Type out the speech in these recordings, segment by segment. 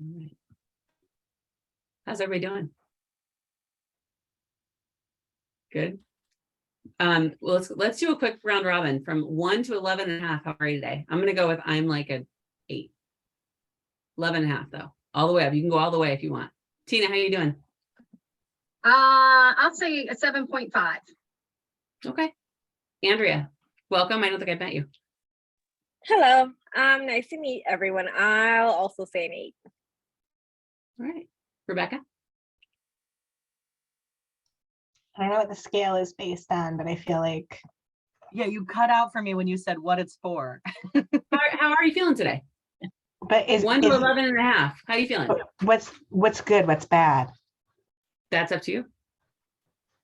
All right. How's everybody doing? Good. Well, let's do a quick round robin from 1 to 11 and a half. How are you today? I'm gonna go with I'm like a 8. 11 and a half though. All the way up. You can go all the way if you want. Tina, how you doing? I'll say a 7.5. Okay. Andrea, welcome. I don't think I met you. Hello. Nice to meet everyone. I'll also say an 8. All right. Rebecca? I don't know what the scale is based on, but I feel like. Yeah, you cut out for me when you said what it's for. How are you feeling today? But 1 to 11 and a half. How are you feeling? What's good? What's bad? That's up to you.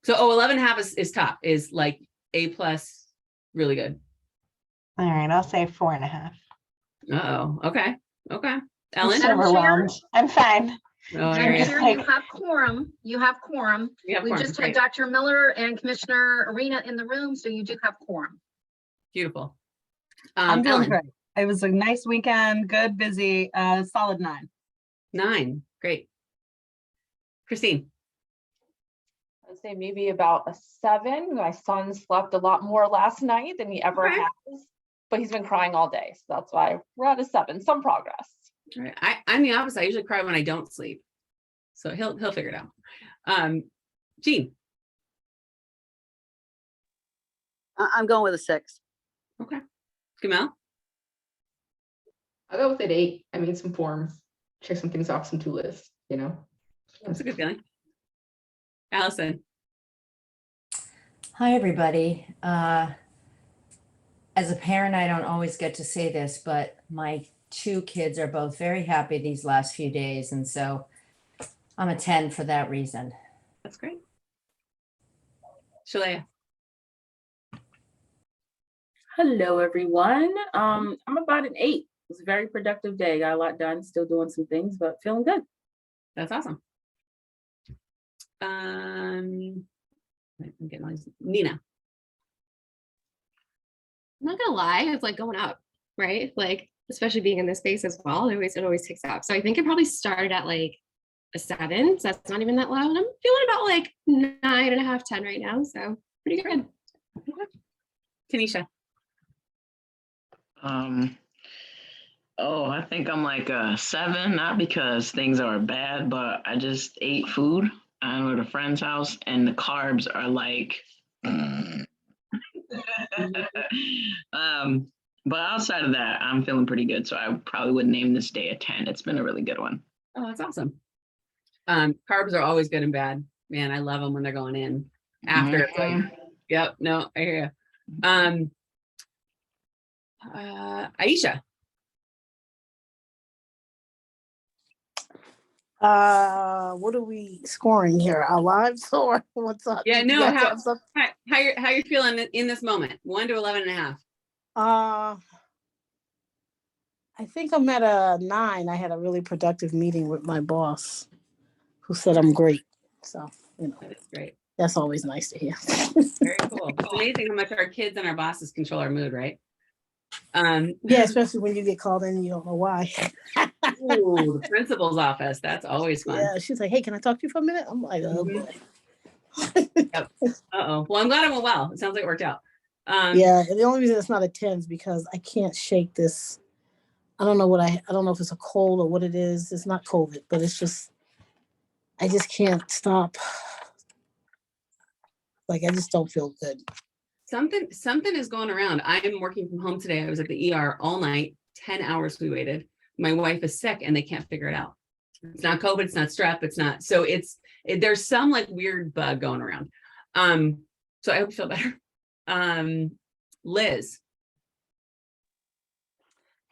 So 11 and a half is top, is like A+, really good. All right, I'll say 4.5. Uh-oh. Okay. Okay. I'm Ellen? so overwhelmed. I'm fine. Oh, I'm Ariel. sure you have quorum. You have quorum. You have We quorum, just great. had Dr. Miller and Commissioner Arena in the room, so you do have quorum. Beautiful. I'm doing Ellen? great. It was a nice weekend, good, busy, solid 9. 9. Great. Christine? I'd say maybe about a 7. My son slept a lot more last night than he ever Okay. has, but he's been crying all day. So that's why we're at a 7, some progress. All right. I'm the opposite. I usually cry when I don't sleep. So he'll figure it out. Jean? I'm going with a 6. Okay. Gamal? I'll go with an 8. I made some forms, check some things off some lists, you know. That's a good feeling. Allison? Hi, everybody. As a parent, I don't always get to say this, but my 2 kids are both very happy these last few days. And so I'm a 10 for that reason. That's great. Shalaya? Hello, everyone. I'm about an 8. It was a very productive day. Got a lot done, still doing some things, but feeling good. That's awesome. I'm getting all these. Nina? I'm not gonna lie, it's like going up, right? Like, especially being in this space as well, it always takes up. So I think it probably started at like a 7, so that's not even that low. And I'm feeling about like 9.5, 10 right now. So pretty good. Tanisha? I think I'm like a 7, not because things are bad, but I just ate food. I'm at a friend's house and the carbs are like, but outside of that, I'm feeling pretty good. So I probably would name this day a 10. It's been a really good one. Oh, that's awesome. Carbs are always good and bad. Man, I love them when they're going in after. It's like, yep, no, I hear you. Aisha? What are we scoring here? Our lives or what's up? Yeah, Do you no, guys have some- how you're feeling in this moment? 1 to 11 and a half. I think I'm at a 9. I had a really productive meeting with my boss who said I'm great. So, That's great. That's always nice to hear. Very cool. It's amazing how much our kids and our bosses control our mood, right? Yeah, especially when you get called in and you don't know why. Ooh, the principal's office. That's always fun. Yeah, she's like, hey, can I talk to you for a minute? I'm like, oh boy. Yep. Uh-oh. Well, I'm glad it went well. It sounds like it worked out. Yeah, and the only reason it's not a 10 is because I can't shake this. I don't know I don't know if it's a cold or what it is. It's not COVID, but it's just, I just can't stop. Like, I just don't feel good. Something is going around. I'm working from home today. I was at the ER all night, 10 hours we waited. My wife is sick and they can't figure it out. It's not COVID, it's not strep, it's not. So there's some like weird bug going around. So I hope you feel better. Liz.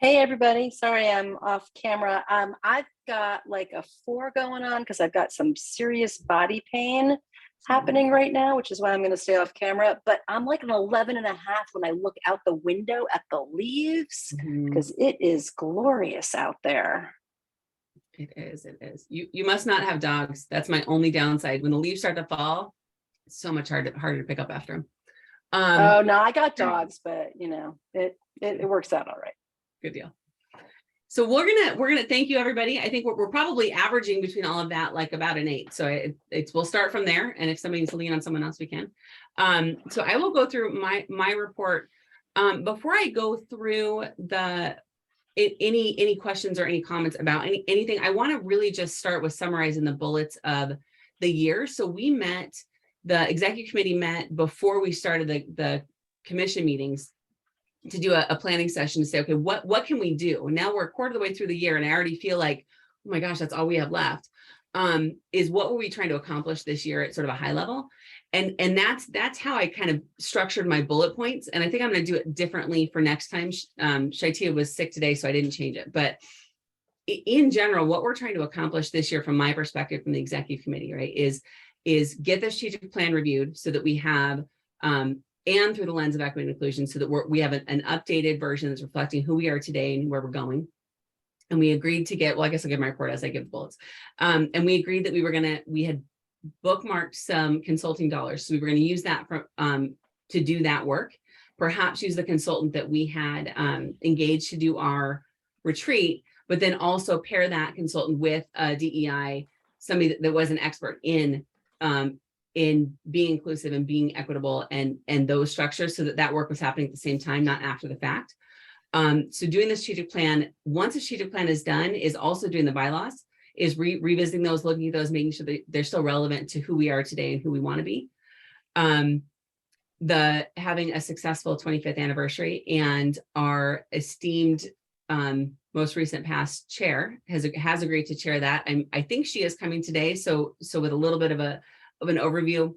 Hey everybody, sorry I'm off camera. I've got like a 4 going on because I've got some serious body pain happening right now, which is why I'm going to stay off camera. But I'm like an 11.5 when I look out the window at the leaves because it is glorious out there. It is. You must not have dogs. That's my only downside. When the leaves start to fall, it's so much harder to pick up after them. Oh no, I got dogs, but it works out all right. Good deal. So we're gonna thank you, everybody. I think we're probably averaging between all of that, like about an 8. So we'll start from there. And if somebody needs to lean on someone else, we can. So I will go through my report. Before I go through any questions or any comments about anything, I want to really just start with summarizing the bullets of the year. So the executive committee met before we started the commission meetings to do a planning session to say, okay, what can we do? Now we're a quarter of the way through the year and I already feel like, oh my gosh, that's all we have left. Is what were we trying to accomplish this year at sort of a high level? And that's how I kind of structured my bullet points. And I think I'm going to do it differently for next time. Shaitia was sick today, so I didn't change it. But in general, what we're trying to accomplish this year, from my perspective, from the executive committee, right, is get the strategic plan reviewed so that we have, and through the lens of equity and inclusion, so that we have an updated version that's reflecting who we are today and where we're going. And we agreed to get, well, I guess I'll give my report as I give the bullets. And we agreed that we had bookmarked some consulting dollars. So we were going to use that to do that work, perhaps use the consultant that we had engaged to do our retreat, but then also pair that consultant with a DEI, somebody that was an expert in being inclusive and being equitable and those structures, so that work was happening at the same time, not after the fact. So doing the strategic plan, once the strategic plan is done, is also doing the bylaws, is revisiting those, looking at those, making sure that they're still relevant to who we are today and who we want to be. Having a successful 25th anniversary, and our esteemed most recent past chair has agreed to chair that. I think she is coming today. So with a little bit of an overview.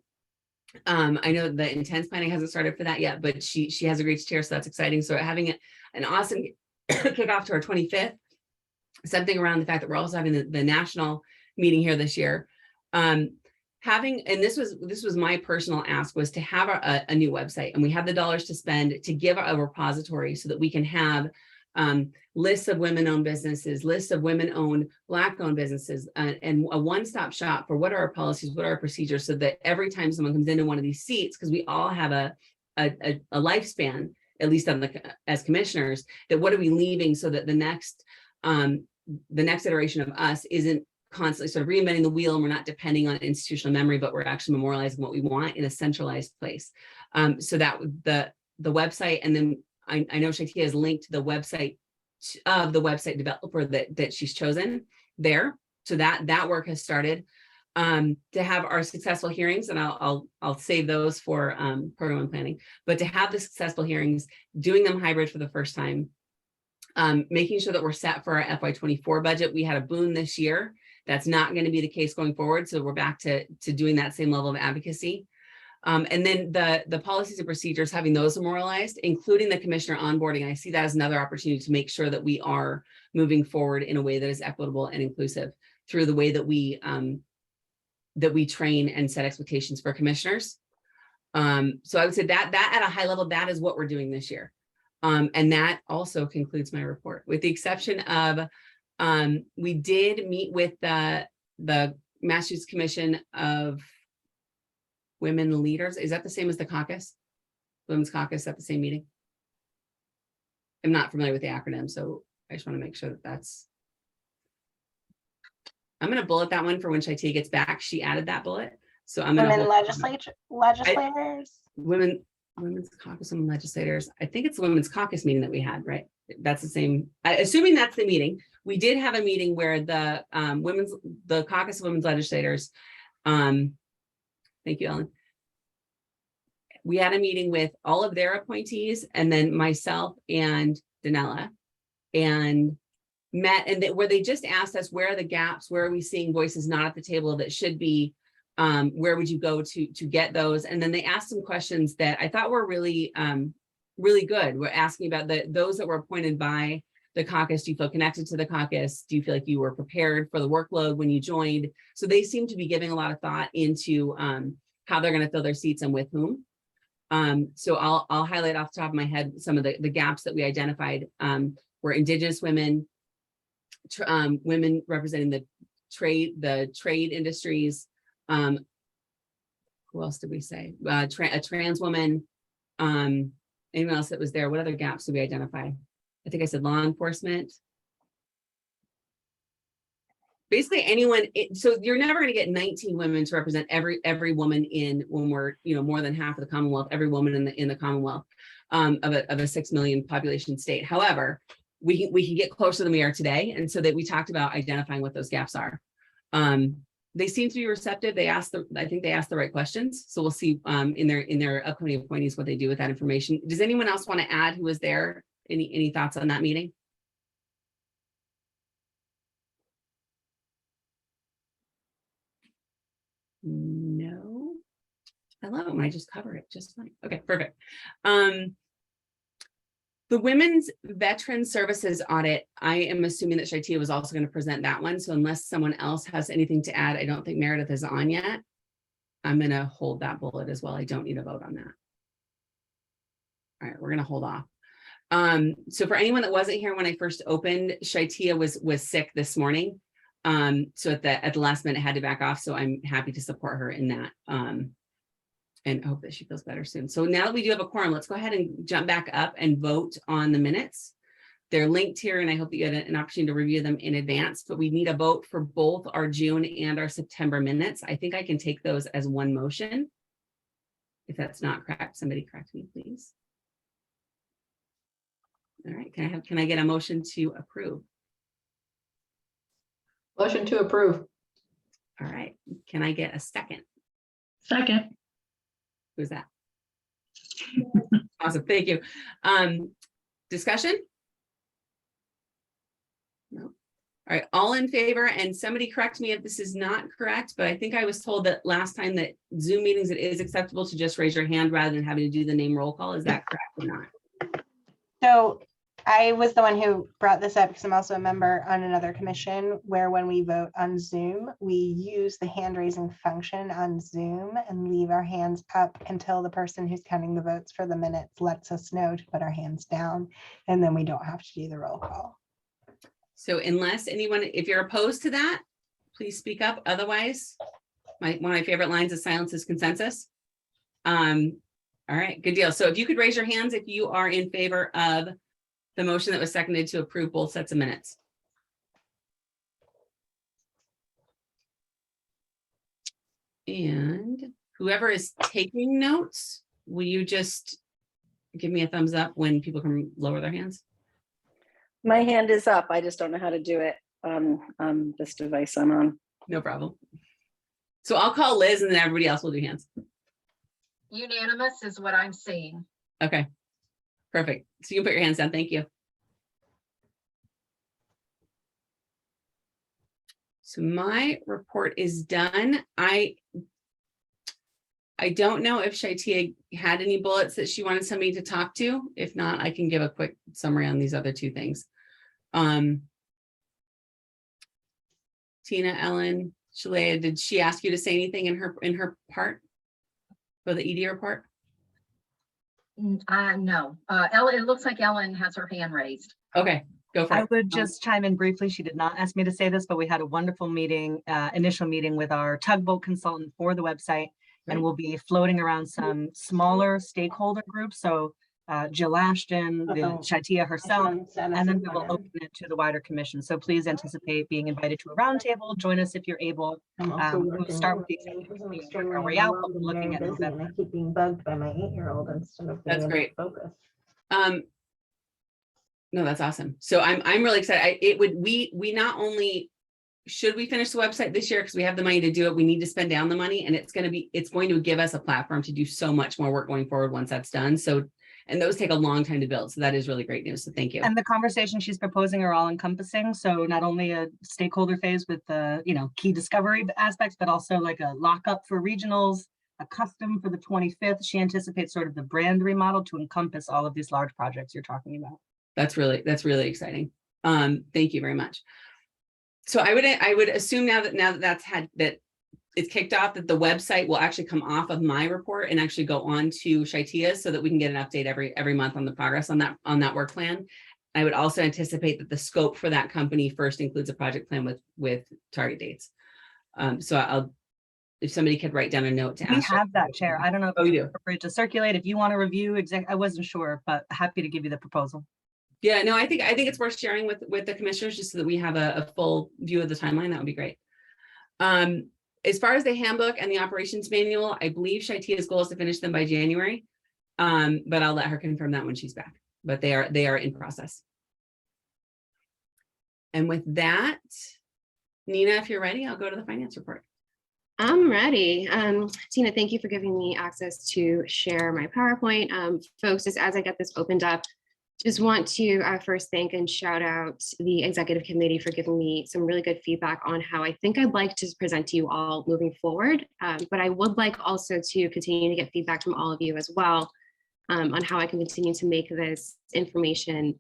I know the intense planning hasn't started for that yet, but she has agreed to chair, so that's exciting. So having an awesome kickoff to our 25th, something around the fact that we're also having the national meeting here this year. And this was my personal ask, was to have a new website, and we have the dollars to spend to give a repository so that we can have lists of women-owned businesses, lists of women-owned, Black-owned businesses, and a one-stop shop for what are our policies, what are our procedures, so that every time someone comes into one of these seats, because we all have a lifespan, at least as commissioners, that what are we leaving, so that the next iteration of us isn't constantly sort of reinventing the wheel, and we're not depending on institutional memory, but we're actually memorializing what we want in a centralized place. So that the website, and then I know Shaitia has linked to the website of the website developer that she's chosen there. So that work has started. To have our successful hearings, and I'll save those for program and planning, but to have the successful hearings, doing them hybrid for the first time, making sure that we're set for our FY24 budget. We had a boon this year. That's not going to be the case going forward. So we're back to doing that same level of advocacy. And then the policies and procedures, having those memorialized, including the commissioner onboarding. I see that as another opportunity to make sure that we are moving forward in a way that is equitable and inclusive through the way that we train and set expectations for commissioners. So I would say that at a high level, that is what we're doing this year. And that also concludes my report, with the exception of we did meet with the Massachusetts Commission of Women Leaders. Is that the same as the caucus? Women's Caucus at the same meeting? I'm not familiar with the acronym, so I just want to make sure that's. I'm going to bullet that one for when Shaitia gets back. She added that bullet, so I'm going to. Women legislators. Women's Caucus and legislators. I think it's the Women's Caucus meeting that we had, right? That's the same. Assuming that's the meeting. We did have a meeting where the Caucus of Women's Legislators. Thank you, Ellen. We had a meeting with all of their appointees, and then myself and Danella, and met, and where they just asked us, where are the gaps? Where are we seeing voices not at the table that should be? Where would you go to get those? And then they asked some questions that I thought were really, really good. We're asking about those that were appointed by the caucus. Do you feel connected to the caucus? Do you feel like you were prepared for the workload when you joined? So they seem to be giving a lot of thought into how they're going to fill their seats and with whom. So I'll highlight off the top of my head some of the gaps that we identified. Were Indigenous women, women representing the trade industries. Who else did we say? A trans woman. Anyone else that was there? What other gaps did we identify? I think I said law enforcement. basically anyone, so you're never going to get 19 women to represent every woman when we're, more than half of the Commonwealth, every woman in the Commonwealth of a 6 million population state. However, we can get closer than we are today. And so that we talked about identifying what those gaps are. They seem to be receptive. I think they asked the right questions. So we'll see in their upcoming appointees what they do with that information. Does anyone else want to add who was there? Any thoughts on that meeting? No. Hello, I just cover it just fine. Okay, perfect. The Women's Veteran Services Audit, I am assuming that Shaitia was also going to present that one. So unless someone else has anything to add, I don't think Meredith is on yet. I'm going to hold that bullet as well. I don't need a vote on that. All right, we're going to hold off. So for anyone that wasn't here when I first opened, Shaitia was sick this morning. So at the last minute had to back off. So I'm happy to support her in that. And hope that she feels better soon. So now that we do have a quorum, let's go ahead and jump back up and vote on the minutes. They're linked here, and I hope that you had an opportunity to review them in advance, but we need a vote for both our June and our September minutes. I think I can take those as one motion. If that's not correct, somebody correct me, please. All right, can I get a motion to approve? Motion to approve. All right, can I get a second? Second. Who's that? Awesome, thank you. Discussion? No. All right, all in favor, and somebody correct me if this is not correct, but I think I was told that last time that Zoom meetings, it is acceptable to just raise your hand rather than having to do the name roll call. Is that correct or not? So I was the one who brought this up because I'm also a member on another commission where when we vote on Zoom, we use the hand raising function on Zoom and leave our hands up until the person who's counting the votes for the minutes lets us know to put our hands down. And then we don't have to do the roll call. So unless anyone, if you're opposed to that, please speak up. Otherwise, one of my favorite lines is silence is consensus. All right, good deal. So if you could raise your hands if you are in favor of the motion that was seconded to approve both sets of minutes. And whoever is taking notes, will you just give me a thumbs up when people can lower their hands? My hand is up. I just don't know how to do it on this device I'm on. No problem. So I'll call Liz and then everybody else will do hands. Unanimous is what I'm seeing. Okay, perfect. So you can put your hands down. Thank you. So my report is done. I don't know if Shaitia had any bullets that she wanted somebody to talk to. If not, I can give a quick summary on these other two things. Tina, Ellen, Shalea, did she ask you to say anything in her part for the ED report? No. Ellen, it looks like Ellen has her hand raised. Okay, go for it. I would just chime in briefly. She did not ask me to say this, but we had a wonderful meeting, initial meeting with our tugboat consultant for the website, and we'll be floating around some smaller stakeholder groups. So Jill Ashton, Shaitia herself, and then we will open it to the wider commission. So please anticipate being invited to a roundtable. Join us if you're able. We'll start with the executive committee and work our way out, but we're looking at November. I keep being bugged by my 8-year-old instead of That's great. focus. No, that's awesome. So I'm really excited. We not only should we finish the website this year because we have the money to do it, we need to spend down the money, and it's going to give us a platform to do so much more work going forward once that's done. So, and those take a long time to build. So that is really great news. So thank you. And the conversations she's proposing are all encompassing. So not only a stakeholder phase with the, key discovery aspects, but also like a lockup for regionals, a custom for the 25th. She anticipates sort of the brand remodel to encompass all of these large projects you're talking about. That's really exciting. Thank you very much. So I would assume now that it's kicked off, that the website will actually come off of my report and actually go on to Shaitia's so that we can get an update every month on the progress on that work plan. I would also anticipate that the scope for that company first includes a project plan with target dates. So if somebody could write down a note to ask. We have that, Chair. I don't know if you it's do. appropriate to circulate. If you want to review, I wasn't sure, but happy to give you the proposal. Yeah, no, I think it's worth sharing with the commissioners just so that we have a full view of the timeline. That would be great. As far as the handbook and the operations manual, I believe Shaitia's goal is to finish them by January. But I'll let her confirm that when she's back. But they are in process. And with that, Nina, if you're ready, I'll go to the finance report. I'm ready. Tina, thank you for giving me access to share my PowerPoint. Folks, just as I get this opened up, just want to first thank and shout out the executive committee for giving me some really good feedback on how I think I'd like to present to you all moving forward. But I would like also to continue to get feedback from all of you as well on how I can continue to make this information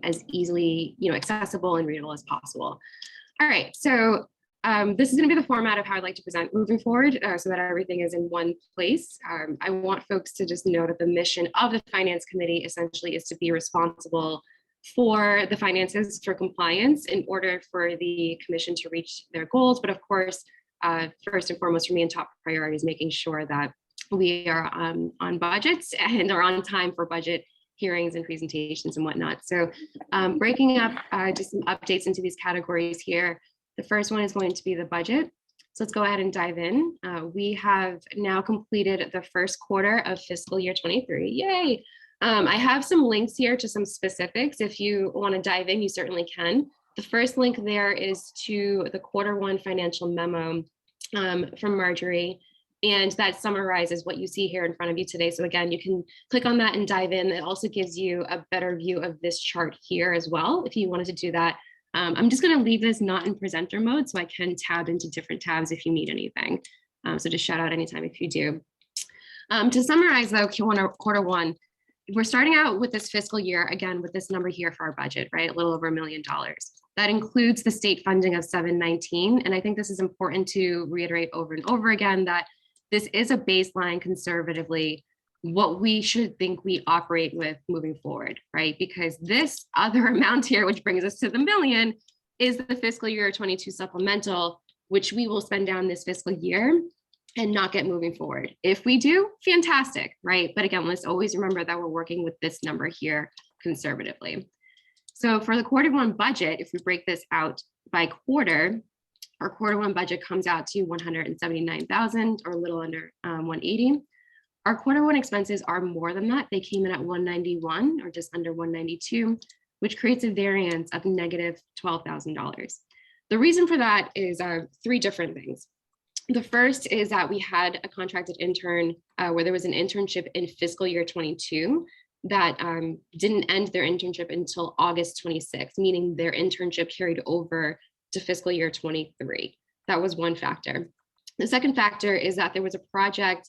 as easily accessible and readable as possible. All right, so this is going to be the format of how I'd like to present moving forward so that everything is in one place. I want folks to just know that the mission of the Finance Committee essentially is to be responsible for the finances for compliance in order for the commission to reach their goals. But of course, first and foremost for me and top priority is making sure that we are on budgets and are on time for budget hearings and presentations and whatnot. So breaking up just some updates into these categories here. The first one is going to be the budget. So let's go ahead and dive in. We have now completed the first quarter of fiscal year 23. Yay! I have some links here to some specifics. If you want to dive in, you certainly can. The first link there is to the Q1 financial memo from Marjorie. And that summarizes what you see here in front of you today. So again, you can click on that and dive in. It also gives you a better view of this chart here as well, if you wanted to do that. I'm just going to leave this not in presenter mode so I can tab into different tabs if you need anything. So just shout out anytime if you do. To summarize though, Q1, we're starting out with this fiscal year, again, with this number here for our budget, right? A little over $1 million. That includes the state funding of 719. And I think this is important to reiterate over and over again that this is a baseline conservatively what we should think we operate with moving forward, right? Because this other amount here, which brings us to the million, is the fiscal year 22 supplemental, which we will spend down this fiscal year and not get moving forward. If we do, fantastic, right? But again, let's always remember that we're working with this number here conservatively. So for the Q1 budget, if we break this out by quarter, our Q1 budget comes out to 179,000 or a little under 180. Our Q1 expenses are more than that. They came in at 191 or just under 192, which creates a variance of negative $12,000. The reason for that is three different things. The first is that we had a contracted intern where there was an internship in fiscal year 22 that didn't end their internship until August 26th, meaning their internship carried over to fiscal year 23. That was one factor. The second factor is that there was a project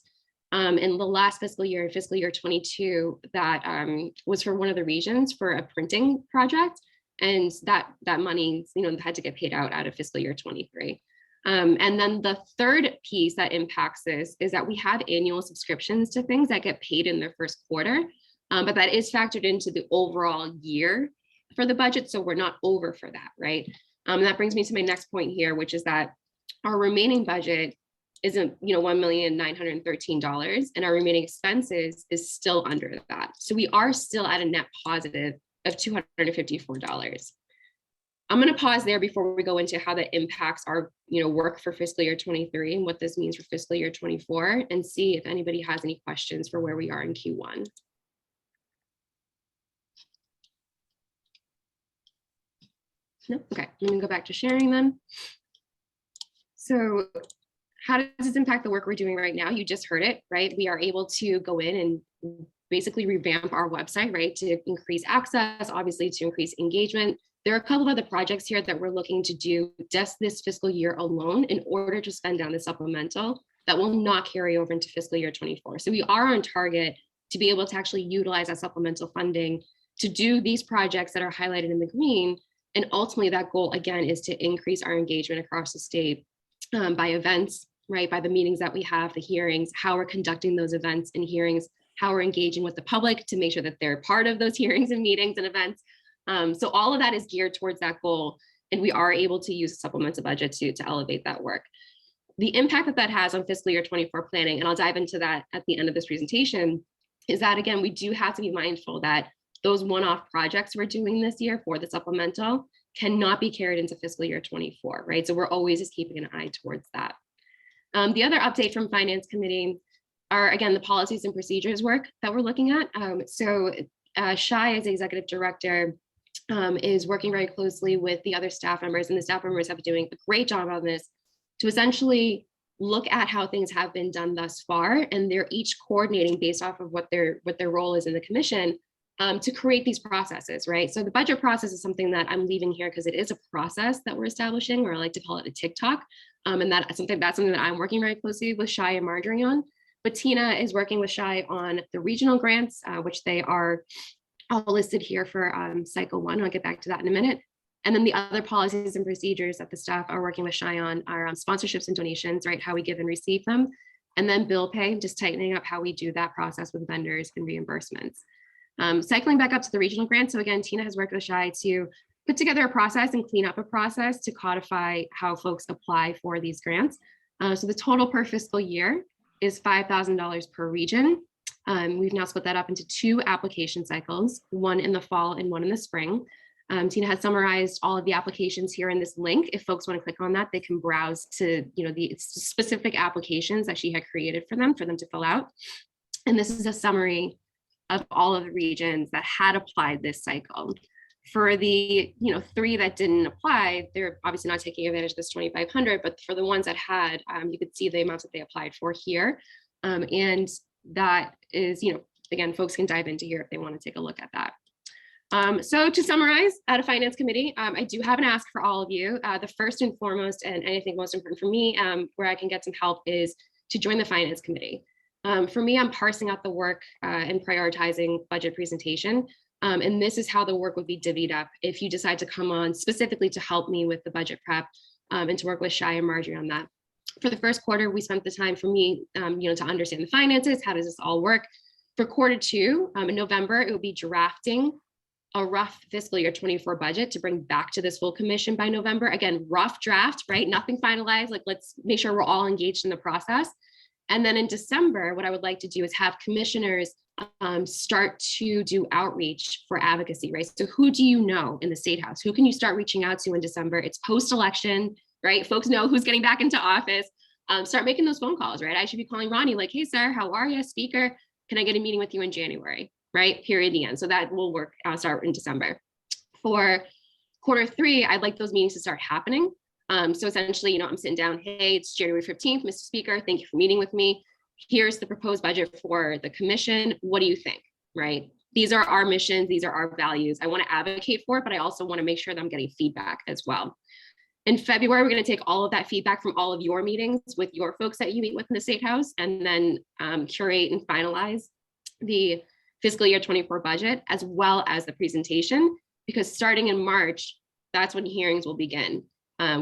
in the last fiscal year, fiscal year 22, that was for one of the regions for a printing project. And that money, had to get paid out of fiscal year 23. And then the third piece that impacts this is that we have annual subscriptions to things that get paid in their first quarter, but that is factored into the overall year for the budget. So we're not over for that, right? That brings me to my next point here, which is that our remaining budget isn't $1,913,000 and our remaining expenses is still under that. So we are still at a net positive of $254. I'm going to pause there before we go into how that impacts our work for fiscal year 23 and what this means for fiscal year 24 and see if anybody has any questions for where we are in Q1. No? Okay, I'm going to go back to sharing then. So how does this impact the work we're doing right now? You just heard it, right? We are able to go in and basically revamp our website, right? To increase access, obviously to increase engagement. There are a couple of other projects here that we're looking to do just this fiscal year alone in order to spend down the supplemental that will not carry over into fiscal year 24. So we are on target to be able to actually utilize that supplemental funding to do these projects that are highlighted in the green. And ultimately that goal again is to increase our engagement across the state by events, right? By the meetings that we have, the hearings, how we're conducting those events and hearings, how we're engaging with the public to make sure that they're part of those hearings and meetings and events. So all of that is geared towards that goal. And we are able to use a supplemental budget to elevate that work. The impact that has on fiscal year 24 planning, and I'll dive into that at the end of this presentation, is that again, we do have to be mindful that those one-off projects we're doing this year for the supplemental cannot be carried into fiscal year 24, right? So we're always just keeping an eye towards that. The other update from Finance Committee are, again, the policies and procedures work that we're looking at. Shai, as the executive director, is working very closely with the other staff members, and the staff members have been doing a great job on this to essentially look at how things have been done thus far, and they're each coordinating based off of what their role is in the commission to create these processes, right? So the budget process is something that I'm leaving here because it is a process that we're establishing, or I like to call it a TikTok, and that's something that I'm working very closely with Shai and Marjorie on. But Tina is working with Shai on the regional grants, which they are all listed here for cycle 1. I'll get back to that in a minute. And then the other policies and procedures that the staff are working with Shai on are sponsorships and donations, right? How we give and receive them. And then bill pay, just tightening up how we do that process with vendors and reimbursements. Cycling back up to the regional grants. So again, Tina has worked with Shai to put together a process and clean up a process to codify how folks apply for these grants. So the total per fiscal year is $5,000 per region. We've now split that up into 2 application cycles, one in the fall and one in the spring. Tina has summarized all of the applications here in this link. If folks want to click on that, they can browse to the specific applications that she had created for them to fill out. And this is a summary of all of the regions that had applied this cycle. For the 3 that didn't apply, they're obviously not taking advantage of this 2,500, but for the ones that had, you could see the amounts that they applied for here. And that is, again, folks can dive into here if they want to take a look at that. So to summarize, at a finance committee, I do have an ask for all of you. The first and foremost, and I think most important for me, where I can get some help, is to join the finance committee. For me, I'm parsing out the work and prioritizing budget presentation. And this is how the work would be divvied up if you decide to come on specifically to help me with the budget prep and to work with Shai and Marjorie on that. For the first quarter, we spent the time for me, to understand the finances. How does this all work? For quarter 2, in November, it will be drafting a rough fiscal year 24 budget to bring back to this full commission by November. Again, rough draft, right? Nothing finalized. Like, let's make sure we're all engaged in the process. And then in December, what I would like to do is have commissioners start to do outreach for advocacy, right? So who do you know in the State House? Who can you start reaching out to in December? It's post-election, right? Folks know who's getting back into office. Start making those phone calls, right? I should be calling Ronnie like, hey, sir, how are you? Speaker, can I get a meeting with you in January, right? Period, the end. So that will work, start in December. For quarter 3, I'd like those meetings to start happening. So essentially, I'm sitting down, hey, it's January 15th, Mr. Speaker, thank you for meeting with me. Here's the proposed budget for the commission. What do you think, right? These are our missions. These are our values. I want to advocate for it, but I also want to make sure that I'm getting feedback as well. In February, we're going to take all of that feedback from all of your meetings with your folks that you meet with in the State House, and then curate and finalize the fiscal year 24 budget, as well as the presentation, because starting in March, that's when hearings will begin.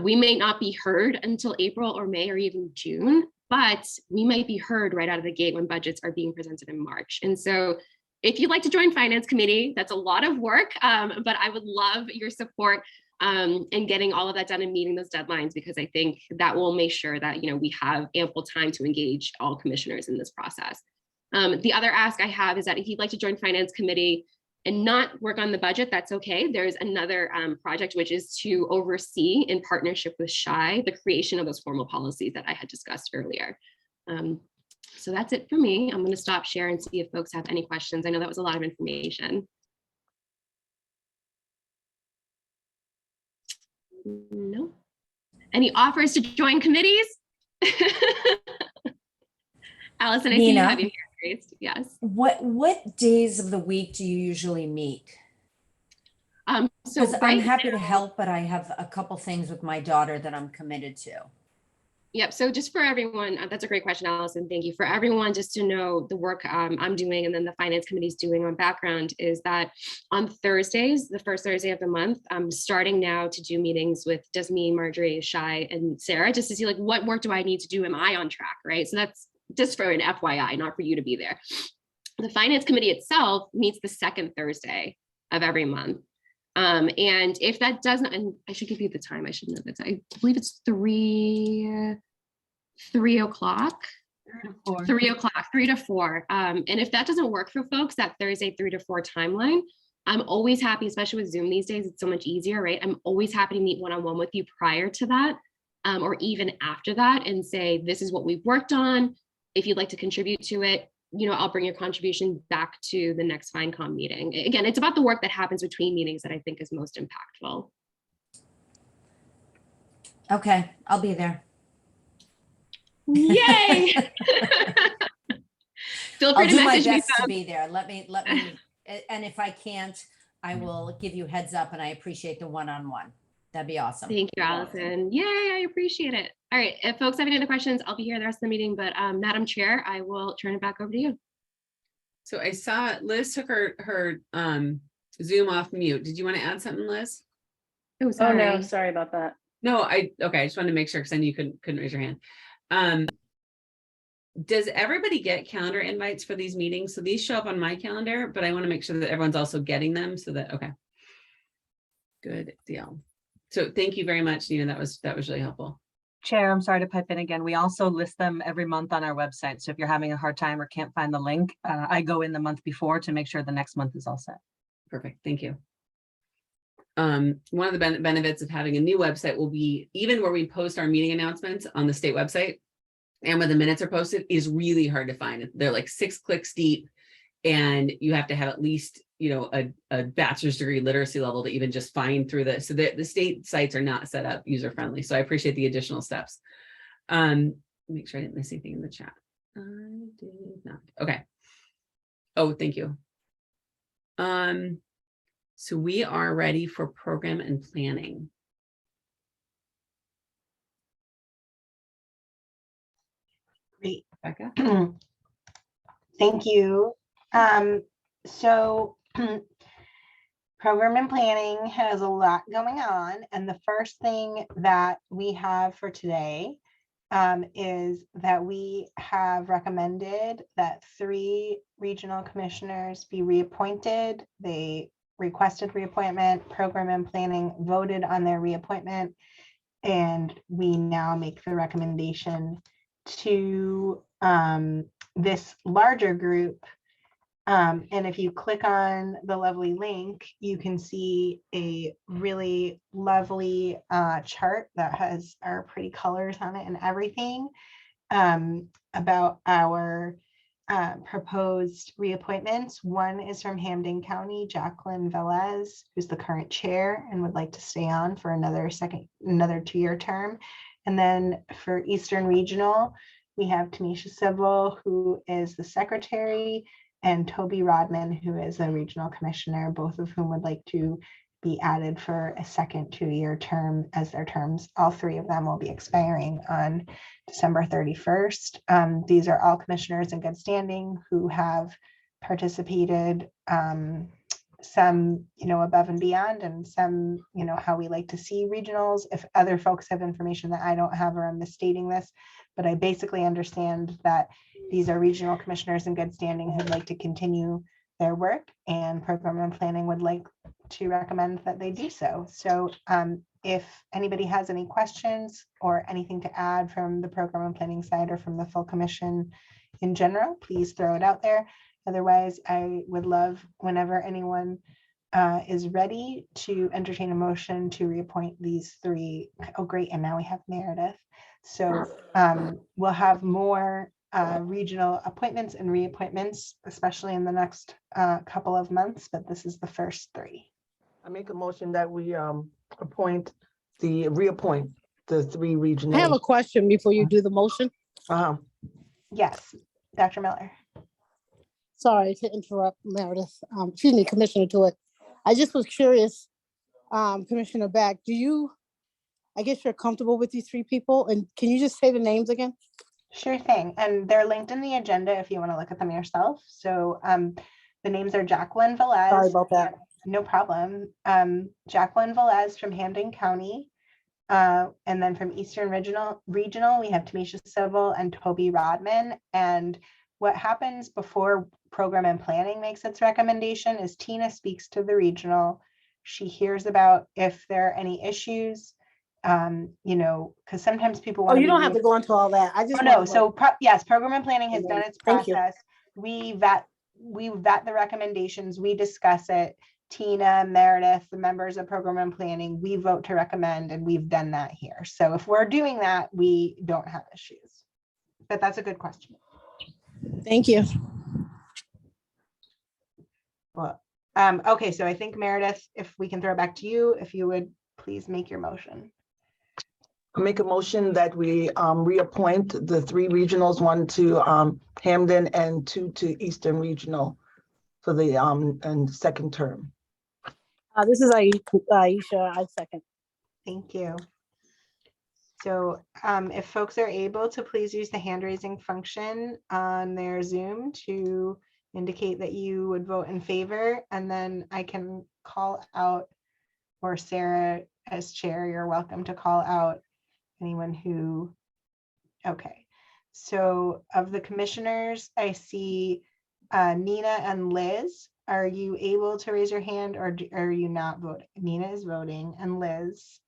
We may not be heard until April or May or even June, but we might be heard right out of the gate when budgets are being presented in March. And so if you'd like to join Finance Committee, that's a lot of work, but I would love your support in getting all of that done and meeting those deadlines, because I think that will make sure that we have ample time to engage all commissioners in this process. The other ask I have is that if you'd like to join Finance Committee and not work on the budget, that's okay. There's another project, which is to oversee, in partnership with Shai, the creation of those formal policies that I had discussed earlier. So that's it for me. I'm going to stop share and see if folks have any questions. I know that was a lot of information. No. Any offers to join committees? Allison, I see you have your hand raised. Yes. What days of the week do you usually meet? So I'm happy to help, but I have a couple things with my daughter that I'm committed to. Yep. So just for everyone, that's a great question, Allison. Thank you. For everyone, just to know the work I'm doing and then the Finance Committee is doing on background, is that on Thursdays, the first Thursday of the month, I'm starting now to do meetings with Desmi, Marjorie, Shai, and Sarah, just to see like, what work do I need to do? Am I on track, right? So that's just for an FYI, not for you to be there. The Finance Committee itself meets the second Thursday of every month. And if that doesn't, and I should give you the time, I should know that. I believe it's 3 o'clock. 3 to 4. And if that doesn't work for folks, that Thursday 3 to 4 timeline, I'm always happy, especially with Zoom these days, it's so much easier, right? I'm always happy to meet one-on-one with you prior to that, or even after that, and say, this is what we've worked on. If you'd like to contribute to it, I'll bring your contribution back to the next FineCom meeting. Again, it's about the work that happens between meetings that I think is most impactful. Okay, I'll be there. Yay! Feel free I'll to do my message me. best to be there. Let me, and if I can't, I will give you heads up, and I appreciate the one-on-one. That'd be awesome. Thank you, Allison. Yay, I appreciate it. All right, if folks have any other questions, I'll be here the rest of the meeting, but Madam Chair, I will turn it back over to you. So I saw Liz took her Zoom off mute. Did you want to add something, Liz? Oh, Oh sorry. no, sorry about that. No, okay, I just wanted to make sure because I knew you couldn't raise your hand. Does everybody get calendar invites for these meetings? So these show up on my calendar, but I want to make sure that everyone's also getting them so that, okay. Good deal. So thank you very much, Nina. That was really helpful. Chair, I'm sorry to pipe in again. We also list them every month on our website. So if you're having a hard time or can't find the link, I go in the month before to make sure the next month is all set. Perfect. Thank you. One of the benefits of having a new website will be even where we post our meeting announcements on the state website and when the minutes are posted is really hard to find. They're like 6 clicks deep and you have to have at least, a bachelor's degree literacy level to even just find through this. So the state sites are not set up user friendly. So I appreciate the additional steps. Make sure I didn't miss anything in the chat. I did not. Okay. Oh, thank you. So we are ready for program and planning. Great. Becca? Thank you. So program and planning has a lot going on. And the first thing that we have for today is that we have recommended that 3 regional commissioners be reappointed. They requested reappointment, program and planning voted on their reappointment, and we now make the recommendation to this larger group. And if you click on the lovely link, you can see a really lovely chart that has our pretty colors on it and everything about our proposed reappointments. One is from Hamden County, Jacqueline Velez, who's the current chair and would like to stay on for another 2-year term. And then for Eastern Regional, we have Tanisha Civil, who is the secretary, and Toby Rodman, who is a regional commissioner, both of whom would like to be added for a second 2-year term as their terms. All 3 of them will be expiring on December 31st. These are all commissioners in good standing who have participated, some, above and beyond, and some, how we like to see regionals. If other folks have information that I don't have, or I'm misstating this, but I basically understand that these are regional commissioners in good standing who'd like to continue their work, and program and planning would like to recommend that they do so. So if anybody has any questions or anything to add from the program and planning side or from the full commission in general, please throw it out there. Otherwise, I would love whenever anyone is ready to entertain a motion to reappoint these 3. Oh, great. And now we have Meredith. So we'll have more regional appointments and reappointments, especially in the next couple of months, but this is the first 3. I make a motion that we reappoint the 3 regional. I have a question before you do the motion. Yes, Dr. Miller. Sorry to interrupt, Meredith. Excuse me, Commissioner Toy. I just was curious, Commissioner Back, I guess you're comfortable with these 3 people, and can you just say the names again? Sure thing. And they're linked in the agenda if you want to look at them yourself. So the names are Jacqueline Velez. Sorry about that. No problem. Jacqueline Velez from Hamden County. And then from Eastern Regional, we have Tanisha Civil and Toby Rodman. And what happens before program and planning makes its recommendation is Tina speaks to the regional. She hears about if there are any issues, because sometimes people want you don't have to go into all that. I just no. So yes, program and planning has done its Thank you. process. We vet the recommendations, we discuss it, Tina, Meredith, the members of program and planning, we vote to recommend, and we've done that here. So if we're doing that, we don't have issues. But that's a good question. Thank you. Well, okay, so I think Meredith, if we can throw it back to you, if you would please make your motion. I make a motion that we reappoint the 3 regionals, 1 to Hamden and 2 to Eastern Regional for the and second term. This is Aisha. I second. Thank you. So if folks are able to please use the hand raising function on their Zoom to indicate that you would vote in favor, and then I can call out, or Sarah as chair, you're welcome to call out anyone who, okay. So of the commissioners, I see Nina and Liz. Are you able to raise your hand, or are you not voting? Nina is voting, and Liz?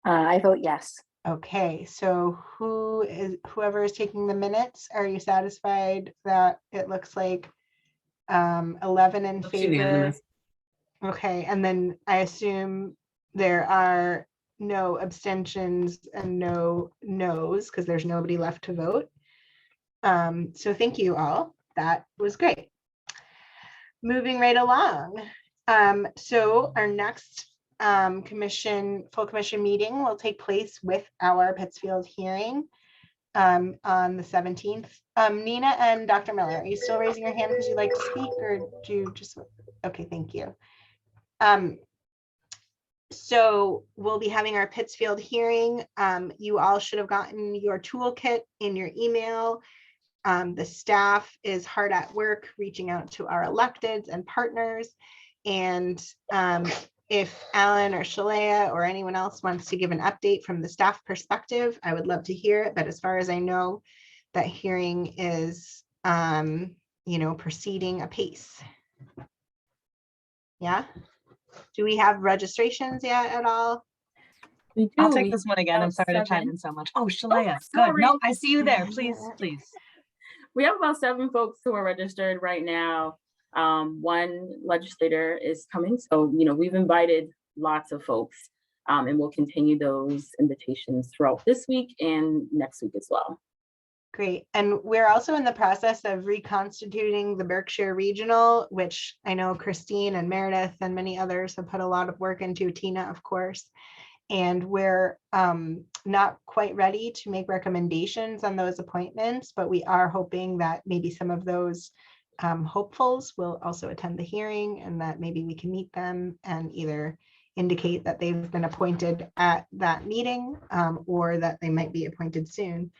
I vote yes. Okay, so whoever is taking the minutes, are you satisfied that it looks like 11 in Looks favor? unanimous. Okay, and then I assume there are no abstentions and no no's because there's nobody left to vote. So thank you all. That was great. Moving right along. So our next full commission meeting will take place with our Pittsfield hearing on the 17th. Nina and Dr. Miller, are you still raising your hand because you'd like to speak, or do you just, okay, thank you. So we'll be having our Pittsfield hearing. You all should have gotten your toolkit in your email. The staff is hard at work reaching out to our electeds and partners. And if Alan or Shalea or anyone else wants to give an update from the staff perspective, I would love to hear it. But as far as I know, that hearing is, proceeding apace. Yeah. Do we have registrations yet at all? We do. I'll take We this one again. I'm have sorry to chime 7. in so much. Oh, Shalea, good. sorry. No, I see you there. Please, please. We have about 7 folks who are registered right now. 1 legislator is coming. So, we've invited lots of folks, and we'll continue those invitations throughout this week and next week as well. Great. And we're also in the process of reconstituting the Berkshire Regional, which I know Christine and Meredith and many others have put a lot of work into, Tina, of course. And we're not quite ready to make recommendations on those appointments, but we are hoping that maybe some of those hopefuls will also attend the hearing, and that maybe we can meet them and either indicate that they've been appointed at that meeting or that they might be appointed soon.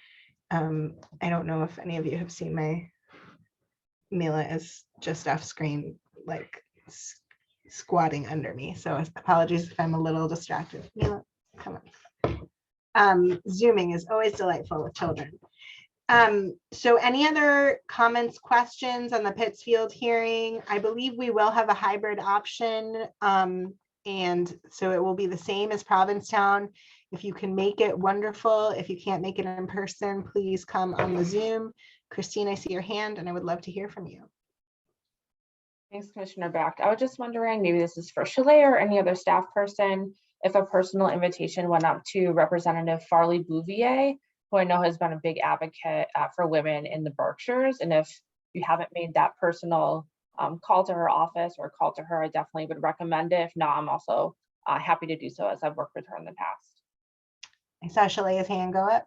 I don't know if any of you have seen my Mila is just off screen, like squatting under me. So apologies if I'm a little distracted. Mila, come on. Zooming is always delightful with children. So any other comments, questions on the Pittsfield hearing? I believe we will have a hybrid option. And so it will be the same as Provincetown. If you can make it, wonderful. If you can't make it in person, please come on the Zoom. Christine, I see your hand and I would love to hear from you. Thanks, Commissioner Beck. I was just wondering, maybe this is for Shalea or any other staff person, if a personal invitation went up to Representative Farley Bouvier, who I know has been a big advocate for women in the Berkshires. And if you haven't made that personal call to her office or call to her, I definitely would recommend it. If not, I'm also happy to do so, as I've worked with her in the past. I saw Shalea's hand go up.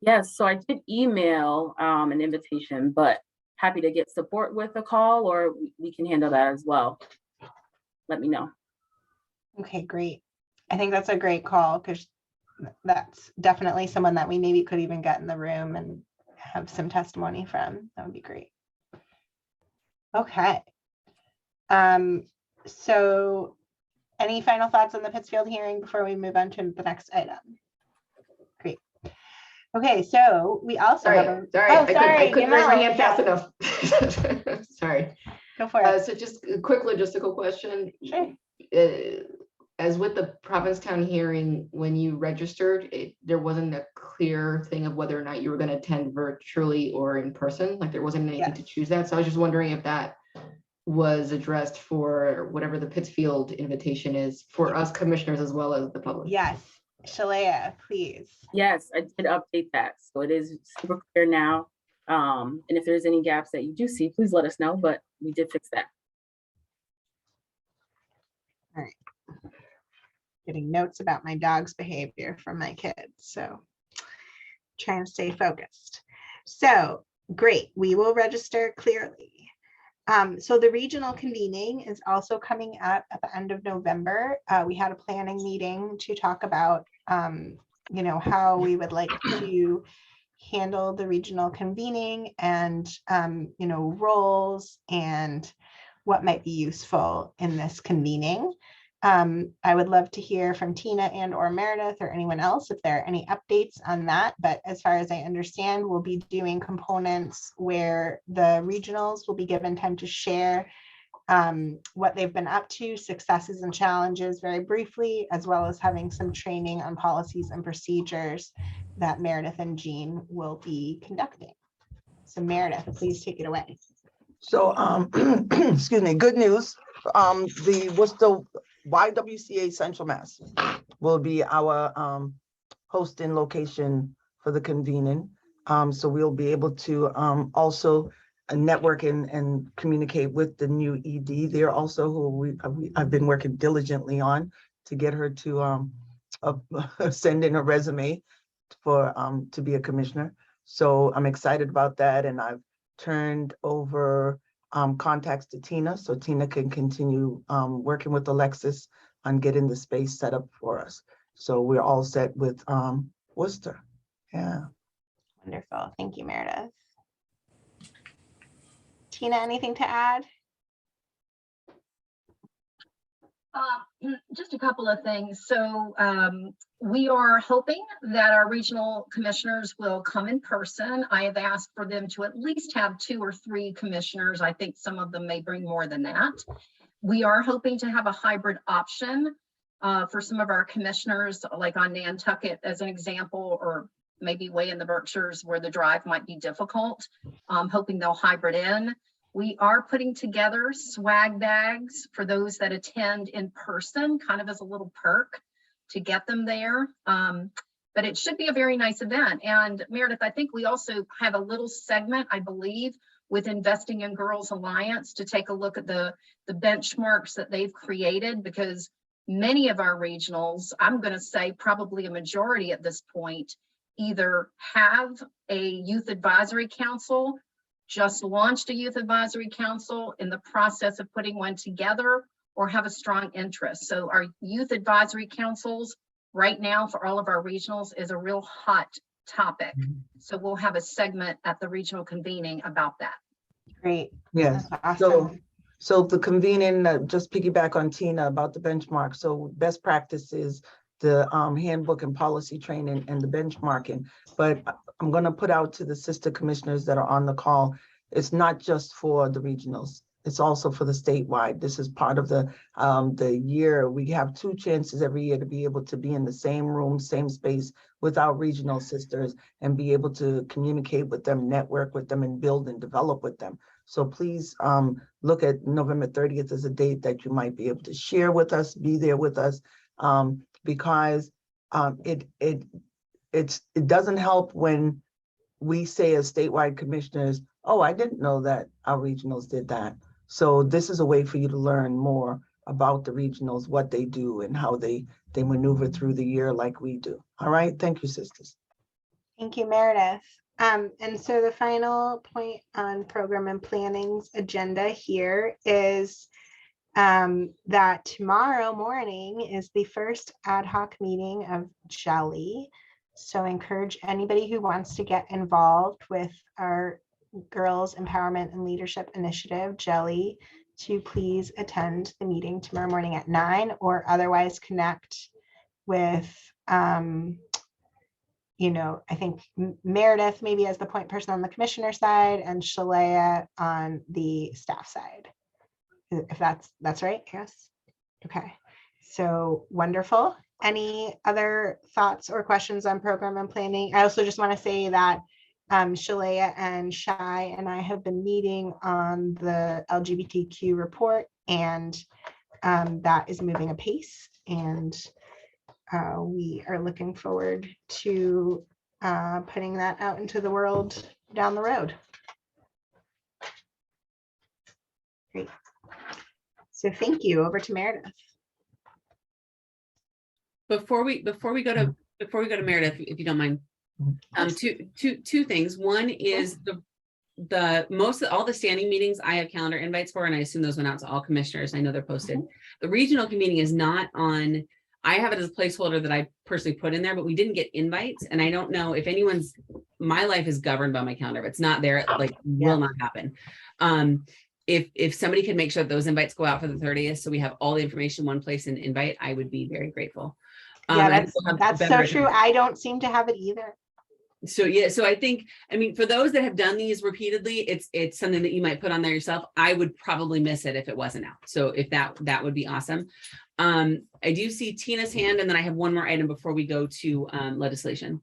Yes, so I did email an invitation, but happy to get support with a call, or we can handle that as well. Let me know. Okay, great. I think that's a great call, because that's definitely someone that we maybe could even get in the room and have some testimony from. That would be great. Okay. So any final thoughts on the Pittsfield hearing before we move on to the next item? Great. Okay, so we also have a, I couldn't raise my Yamal, hand fast enough. Sorry. Go for it. So just a quick logistical question. Sure. As with the Provincetown hearing, when you registered, there wasn't a clear thing of whether or not you were going to attend virtually or in person. Like there wasn't anything to choose that. So I was just wondering if that was addressed for whatever the Pittsfield invitation is for us commissioners as well as the public. Yes, Shalea, please. Yes, I did update that. So it is super clear now. And if there's any gaps that you do see, please let us know, but we did fix that. All right. Getting notes about my dog's behavior from my kids, so trying to stay focused. So great, we will register clearly. So the regional convening is also coming up at the end of November. We had a planning meeting to talk about, how we would like to handle the regional convening and, roles and what might be useful in this convening. I would love to hear from Tina and or Meredith or anyone else if there are any updates on that. But as far as I understand, we'll be doing components where the regionals will be given time to share what they've been up to, successes and challenges very briefly, as well as having some training on policies and procedures that Meredith and Jean will be conducting. So Meredith, please take it away. So, excuse me, good news. The Worcester YWCA Central Mass will be our hosting location for the convening. So we'll be able to also network and communicate with the new ED. They're also who I've been working diligently on to get her to send in a resume for to be a commissioner. So I'm excited about that, and I've turned over contacts to Tina, so Tina can continue working with Alexis on getting the space set up for us. So we're all set with Worcester. Yeah. Wonderful. Thank you, Meredith. Tina, anything to add? Just a couple of things. So we are hoping that our regional commissioners will come in person. I have asked for them to at least have 2 or 3 commissioners. I think some of them may bring more than that. We are hoping to have a hybrid option for some of our commissioners, like on Nantucket as an example, or maybe way in the Berkshires where the drive might be difficult. Hoping they'll hybrid in. We are putting together swag bags for those that attend in person, kind of as a little perk to get them there. But it should be a very nice event. And Meredith, I think we also have a little segment, I believe, with Investing in Girls Alliance to take a look at the benchmarks that they've created, because many of our regionals, I'm going to say probably a majority at this point, either have a youth advisory council, just launched a youth advisory council, in the process of putting one together, or have a strong interest. So our youth advisory councils right now for all of our regionals is a real hot topic. So we'll have a segment at the regional convening about that. Great. Yes. Awesome. So the convening, just piggyback on Tina about the benchmark. So best practices, the handbook and policy training and the benchmarking. But I'm going to put out to the sister commissioners that are on the call, it's not just for the regionals. It's also for the statewide. This is part of the year. We have 2 chances every year to be able to be in the same room, same space with our regional sisters and be able to communicate with them, network with them, and build and develop with them. So please look at November 30th as a date that you might be able to share with us, be there with us, because it doesn't help when we say as statewide commissioners, oh, I didn't know that our regionals did that. So this is a way for you to learn more about the regionals, what they do and how they maneuver through the year like we do. All right. Thank you, sisters. Thank you, Meredith. And so the final point on program and planning's agenda here is that tomorrow morning is the first ad hoc meeting of Jelly. So I encourage anybody who wants to get involved with our Girls Empowerment and Leadership Initiative, Jelly, to please attend the meeting tomorrow morning at 9, or otherwise connect with, I think Meredith maybe as the point person on the commissioner side and Shalea on the staff side. If that's right, yes. Okay, so wonderful. Any other thoughts or questions on program and planning? I also just want to say that Shalaya and Shai and I have been meeting on the LGBTQ report, and that is moving apace, and we are looking forward to putting that out into the world down the road. Great. So thank you. Over to Meredith. Before we go to Meredith, if you don't mind, two things. One is all the standing meetings I have calendar invites for, and I assume those went out to all commissioners. I know they're posted. The regional meeting is not on. I have it as a placeholder that I personally put in there, but we didn't get invites, and I don't know if anyone's. My life is governed by my calendar. If it's not there, like will not happen. If somebody can make sure that those invites go out for the 30th, so we have all the information in one place and invite, I would be very grateful. Yeah, that's so true. I don't seem to have it either. So yeah, so I think, I mean, for those that have done these repeatedly, it's something that you might put on there yourself. I would probably miss it if it wasn't out. So if that would be awesome. I do see Tina's hand, and then I have one more item before we go to legislation.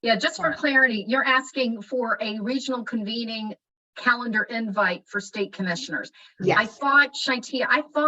Yeah, just for clarity, you're asking for a regional convening calendar invite for state commissioners. Yes. I thought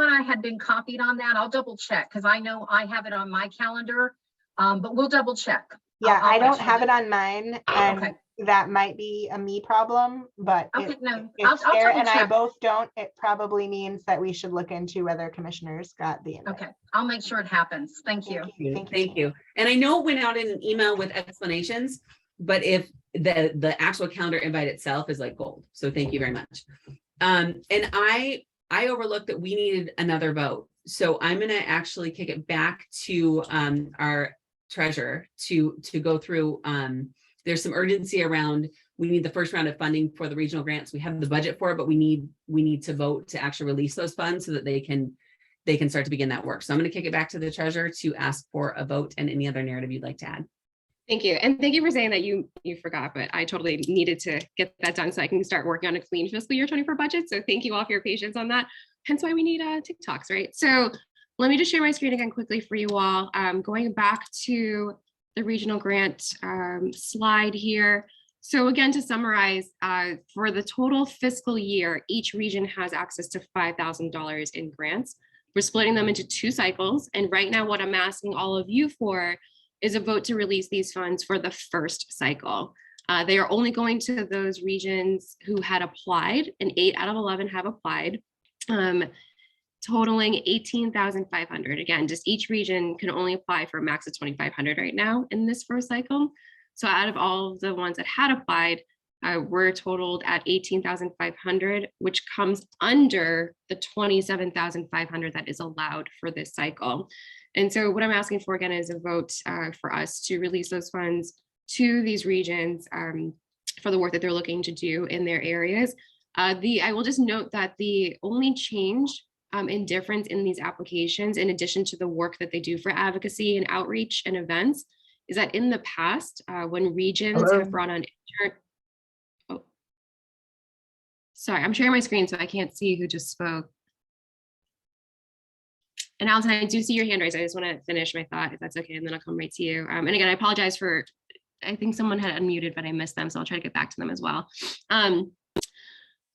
I had been copied on that. I'll double check because I know I have it on my calendar, but we'll double check. Yeah, I'll I don't make have sure it on mine, and Okay. that might be a me problem, but Okay, no, if I'll Sarah double and I check. both don't, it probably means that we should look into whether commissioners got the invite. Okay, I'll make sure it happens. Thank you. Thank you. And I know it went out in an email with explanations, but if the actual calendar invite itself is like gold. So thank you very much. And I overlooked that we needed another vote. So I'm going to actually kick it back to our treasurer to go through. There's some urgency around. We need the first round of funding for the regional grants. We have the budget for it, but we need to vote to actually release those funds so that they can start to begin that work. So I'm going to kick it back to the treasurer to ask for a vote and any other narrative you'd like to add. Thank you. And thank you for saying that you forgot, but I totally needed to get that done so I can start working on a clean fiscal year 24 budget. So thank you all for your patience on that. Hence why we need TikToks, right? So let me just share my screen again quickly for you all. Going back to the regional grant slide here. So again, to summarize, for the total fiscal year, each region has access to $5,000 in grants. We're splitting them into 2 cycles. And right now, what I'm asking all of you for is a vote to release these funds for the first cycle. They are only going to those regions who had applied, and 8 out of 11 have applied, totaling $18,500. Again, just each region can only apply for a max of $2,500 right now in this first cycle. So out of all of the ones that had applied, we're totaled at $18,500, which comes under the $27,500 that is allowed for this cycle. And so what I'm asking for again is a vote for us to release those funds to these regions for the work that they're looking to do in their areas. I will just note that the only change and difference in these applications, in addition to the work that they do for advocacy and outreach and events, is that in the past, when regions have brought on sorry, I'm sharing my screen so I can't see who just spoke. And Allison, I do see your hand raised. I just want to finish my thought, if that's okay, and then I'll come right to you. And again, I apologize for, I think someone had unmuted, but I missed them, so I'll try to get back to them as well. But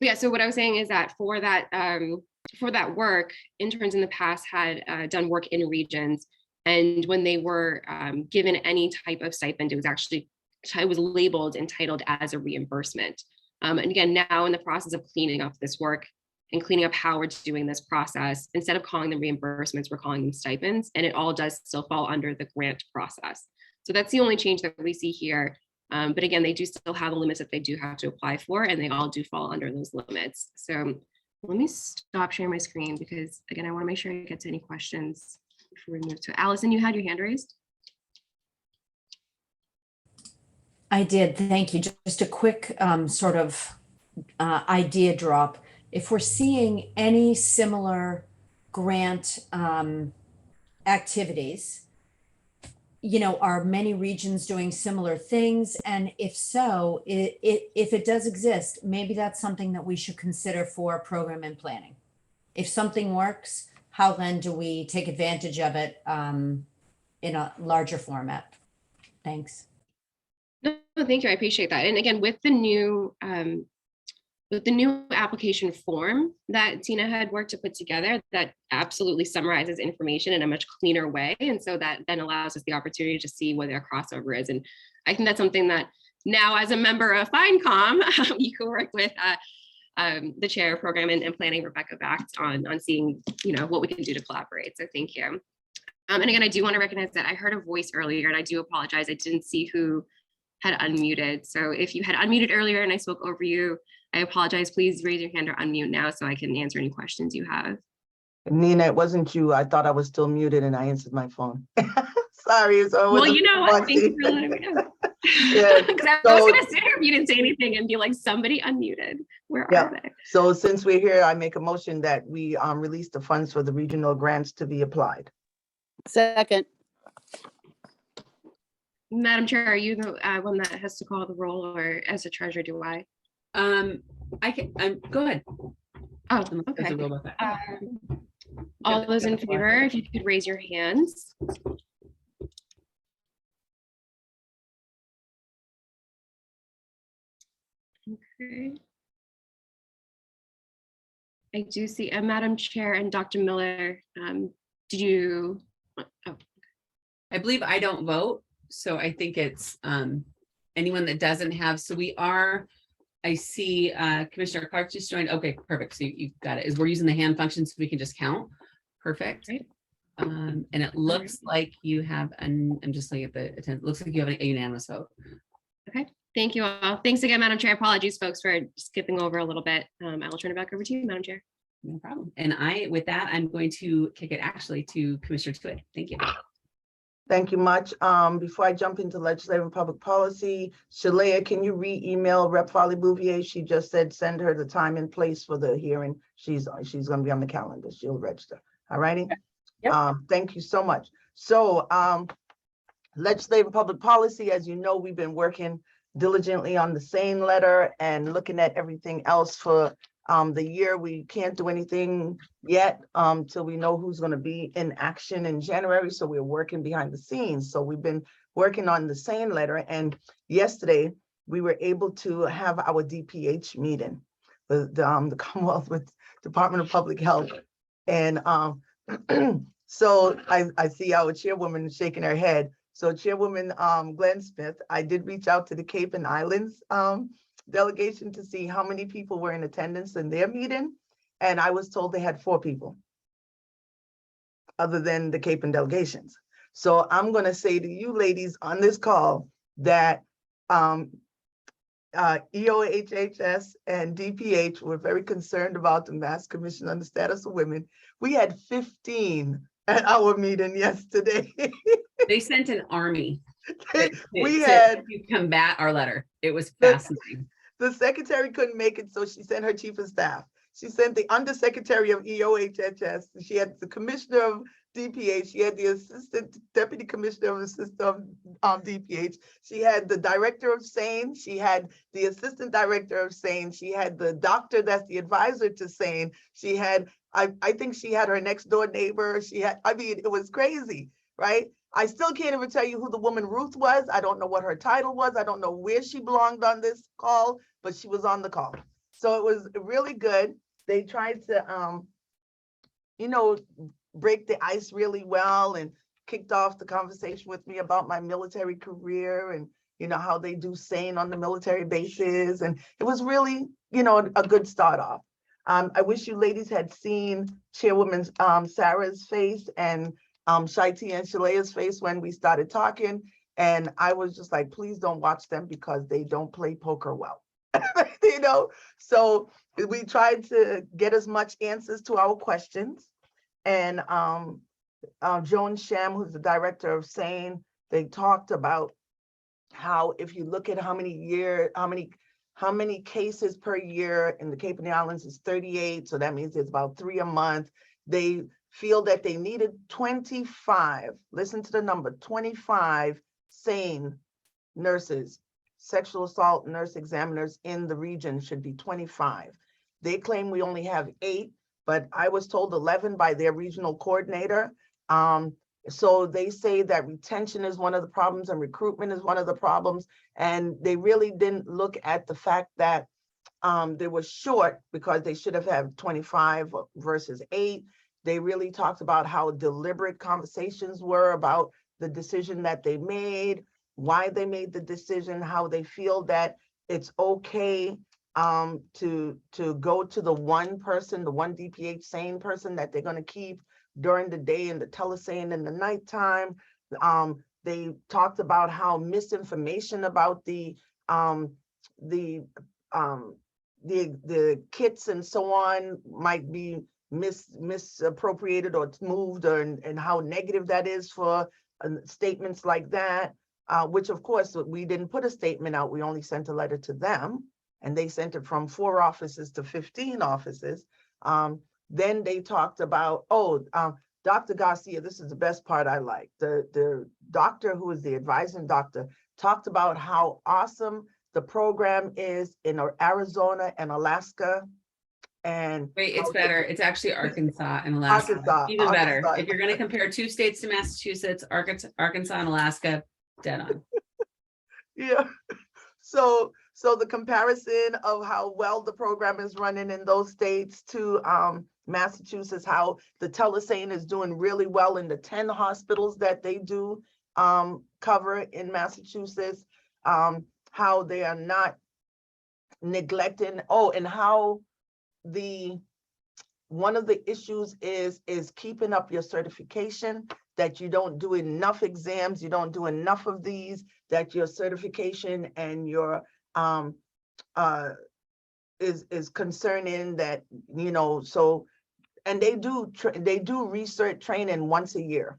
yeah, so what I was saying is that for that work, interns in the past had done work in regions, and when they were given any type of stipend, it was labeled entitled as a reimbursement. And again, now in the process of cleaning up this work and cleaning up how we're doing this process, instead of calling them reimbursements, we're calling them stipends, and it all does still fall under the grant process. So that's the only change that we see here. But again, they do still have the limits that they do have to apply for, and they all do fall under those limits. So let me stop sharing my screen because again, I want to make sure I get to any questions before we move to Allison. You had your hand raised. I did, thank you. Just a quick sort of idea drop. If we're seeing any similar grant activities, you know, are many regions doing similar things? And if so, if it does exist, maybe that's something that we should consider for program and planning. If something works, how then do we take advantage of it in a larger format? Thanks. No, thank you. I appreciate that. And again, with the new application form that Tina had worked to put together, that absolutely summarizes information in a much cleaner way. And so that then allows us the opportunity to see what their crossover is. And I think that's something that now, as a member of FineCom, you can work with the chair of program and planning, Rebecca Bacht, on seeing, what we can do to collaborate. So thank you. And again, I do want to recognize that I heard a voice earlier, and I do apologize. I didn't see who had unmuted. So if you had unmuted earlier and I spoke over you, I apologize. Please raise your hand or unmute now so I can answer any questions you have. Nina, it wasn't you. I thought I was still muted and I answered my phone. Sorry. So Well, you know what? Thank you for letting me know. Yeah, Because I was going to sit here if you didn't say anything and be like, somebody unmuted. Where yeah. are they? So since we're here, I make a motion that we release the funds for the regional grants to be applied. Second. Madam Chair, are you the one that has to call the roll, or as a treasurer, do I? I can, go ahead. Oh, There's okay. a rule about that. All those in favor, if you could raise your hands. Okay. I do see Madam Chair and Dr. Miller. Did you? Oh. I believe I don't vote, so I think it's anyone that doesn't have. So we are. I see Commissioner Clark just joined. Okay, perfect. So you got it. We're using the hand function so we can just count. Perfect. Right. And it looks like you have I'm just looking at the attendance. Looks like you have a unanimous vote. Okay. Thank you all. Thanks again, Madam Chair. Apologies, folks, for skipping over a little bit. I will turn it back over to you, Madam Chair. No problem. And with that, I'm going to kick it actually to Commissioner Tewitt. Thank you. Thank you much. Before I jump into legislative and public policy, Shalea, can you re-email Rep. Farley Bouvier? She just said send her the time and place for the hearing. She's going to be on the calendar. She'll register. All righty. Yep. Thank you so much. So legislative and public policy, as you know, we've been working diligently on the SANE letter and looking at everything else for the year. We can't do anything yet till we know who's going to be in action in January. So we're working behind the scenes. So we've been working on the SANE letter. And yesterday we were able to have our DPH meeting, the Commonwealth with Department of Public Health. And so I see our chairwoman shaking her head. So Chairwoman Glenn Smith, I did reach out to the Cape and Islands delegation to see how many people were in attendance in their meeting. And I was told they had 4 people other than the Cape and delegations. So I'm going to say to you ladies on this call that EOHHS and DPH were very concerned about the Mass Commission on the Status of Women. We had 15 at our meeting yesterday. They sent an army. We had to combat our letter. It was fascinating. The secretary couldn't make it, so she sent her chief of staff. She sent the undersecretary of EOHHS. She had the commissioner of DPH. She had the assistant deputy commissioner of DPH. She had the director of SANE. She had the assistant director of SANE. She had the doctor that's the advisor to SANE. She had, I think she had her next door neighbor. She had, I mean, it was crazy, right? I still can't even tell you who the woman Ruth was. I don't know what her title was. I don't know where she belonged on this call, but she was on the call. So it was really good. They tried to, break the ice really well and kicked off the conversation with me about my military career and, how they do SANE on the military bases. And it was really, a good start off. I wish you ladies had seen Chairwoman Sarah's face and Shaiti and Shalea's face when we started talking. And I was just like, please don't watch them because they don't play poker well. So we tried to get as much answers to our questions. And Joan Sham, who's the director of SANE, they talked about how if you look at how many cases per year in the Cape and the Islands is 38. So that means it's about 3 a month. They feel that they needed 25, listen to the number, 25 SANE nurses, sexual assault nurse examiners in the region should be 25. They claim we only have 8, but I was told 11 by their regional coordinator. So they say that retention is one of the problems and recruitment is one of the problems. And they really didn't look at the fact that they were short because they should have had 25 versus 8. They really talked about how deliberate conversations were about the decision that they made, why they made the decision, how they feel that it's okay to go to the one person, the one DPH sane person that they're going to keep during the day and the telesane in the nighttime. They talked about how misinformation about the kits and so on might be misappropriated or moved, and how negative that is for statements like that, which of course we didn't put a statement out. We only sent a letter to them, and they sent it from 4 offices to 15 offices. Then they talked about, Dr. Garcia, this is the best part I like. The doctor who is the advising doctor talked about how awesome the program is in Arizona and Alaska. And wait, it's better. It's actually Arkansas and Alaska. Even better. If you're going to compare 2 states to Massachusetts, Arkansas and Alaska, dead on. Yeah. So the comparison of how well the program is running in those states to Massachusetts, how the telesane is doing really well in the 10 hospitals that they do cover in Massachusetts, how they are not neglecting, and how one of the issues is keeping up your certification, that you don't do enough exams, you don't do enough of these, that your certification and your is concerning that, so, and they do research training once a year.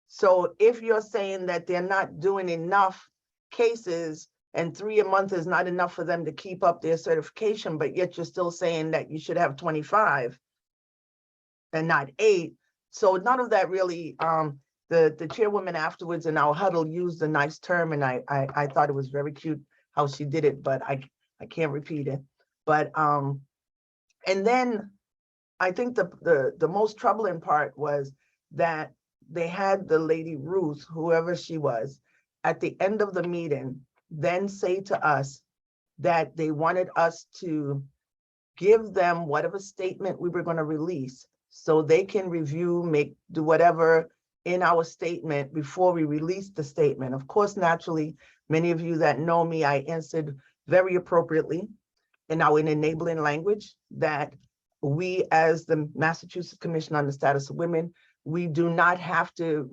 So if you're saying that they're not doing enough cases and 3 a month is not enough for them to keep up their certification, but yet you're still saying that you should have 25 and not 8. So none of that really, the chairwoman afterwards in our huddle used a nice term, and I thought it was very cute how she did it, but I can't repeat it. But and then I think the most troubling part was that they had the lady Ruth, whoever she was, at the end of the meeting, then say to us that they wanted us to give them whatever statement we were going to release so they can review, do whatever in our statement before we release the statement. Of course, naturally, many of you that know me, I answered very appropriately in our enabling language that we, as the Massachusetts Commission on the Status of Women, we do not have to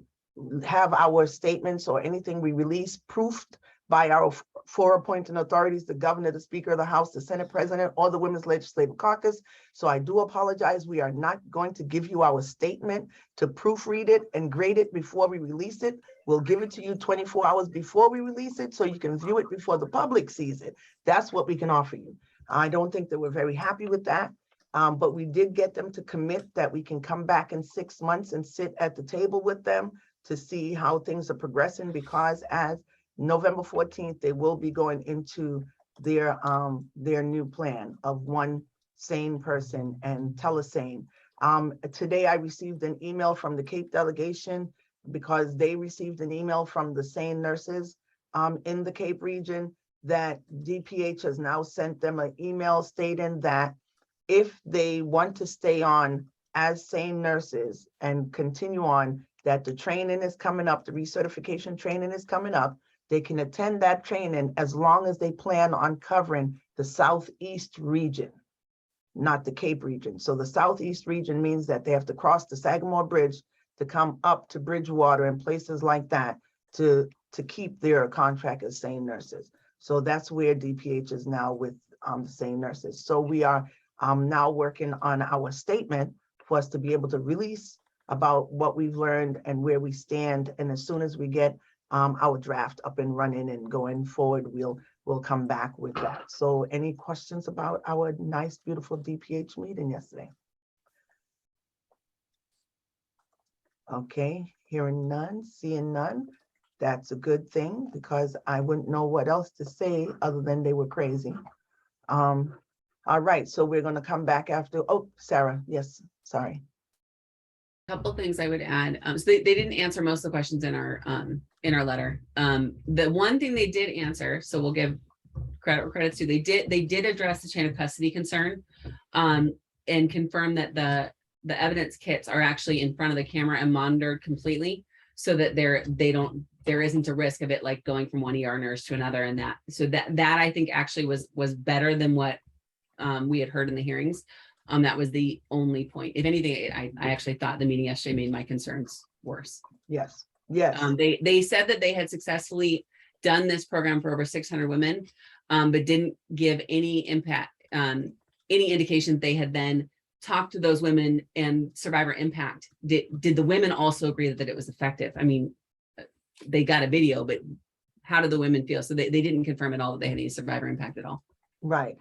have our statements or anything we release proofed by our 4 appointing authorities, the governor, the speaker of the House, the Senate president, or the Women's Legislative Caucus. So I do apologize. We are not going to give you our statement to proofread it and grade it before we release it. We'll give it to you 24 hours before we release it so you can view it before the public sees it. That's what we can offer you. I don't think that we're very happy with that. But we did get them to commit that we can come back in 6 months and sit at the table with them to see how things are progressing, because as November 14th, they will be going into their new plan of one sane person and telesane. Today I received an email from the Cape delegation because they received an email from the sane nurses in the Cape region that DPH has now sent them an email stating that if they want to stay on as sane nurses and continue on, that the training is coming up, the recertification training is coming up, they can attend that training as long as they plan on covering the Southeast region, not the Cape region. So the Southeast region means that they have to cross the Sagamore Bridge to come up to Bridgewater and places like that to keep their contract as sane nurses. So that's where DPH is now with the sane nurses. So we are now working on our statement for us to be able to release about what we've learned and where we stand. And as soon as we get our draft up and running and going forward, we'll come back with that. So any questions about our nice, beautiful DPH meeting yesterday? Okay, hearing none, seeing none. That's a good thing because I wouldn't know what else to say other than they were crazy. All right, so we're going to come back after. Oh, Sarah, yes, sorry. Couple things I would add. So they didn't answer most of the questions in our letter. The one thing they did answer, so we'll give credit where credit's due. They did address the chain of custody concern, and confirm that the evidence kits are actually in front of the camera and monitored completely, so that there isn't a risk of it like going from one ER nurse to another, and that I think actually was better than what we had heard in the hearings. That was the only point. If anything, I actually thought the meeting yesterday made my concerns worse. Yes, yes. They said that they had successfully done this program for over 600 women, but didn't give any impact, any indication they had then talked to those women and survivor impact. Did the women also agree that it was effective? I mean, they got a video, but how did the women feel? So they didn't confirm at all that they had any survivor impact at all. Right.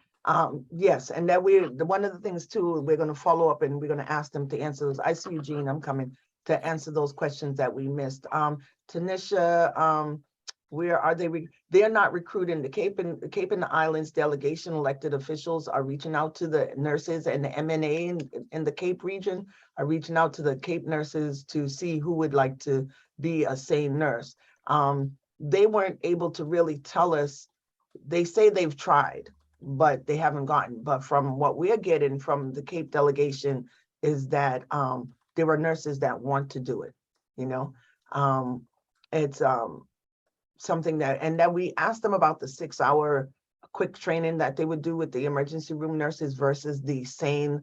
Yes, and that one of the things too, we're going to follow up and we're going to ask them to answer those. I see you, Jean, I'm coming to answer those questions that we missed. Tanisha, where are they? They're not recruiting. The Cape and the Islands delegation elected officials are reaching out to the nurses, and the MNA in the Cape region are reaching out to the Cape nurses to see who would like to be a SANE nurse. They weren't able to really tell us. They say they've tried, but they haven't gotten. But from what we're getting from the Cape delegation is that there are nurses that want to do it. You know, it's something that, and then we asked them about the 6-hour quick training that they would do with the emergency room nurses versus the SANE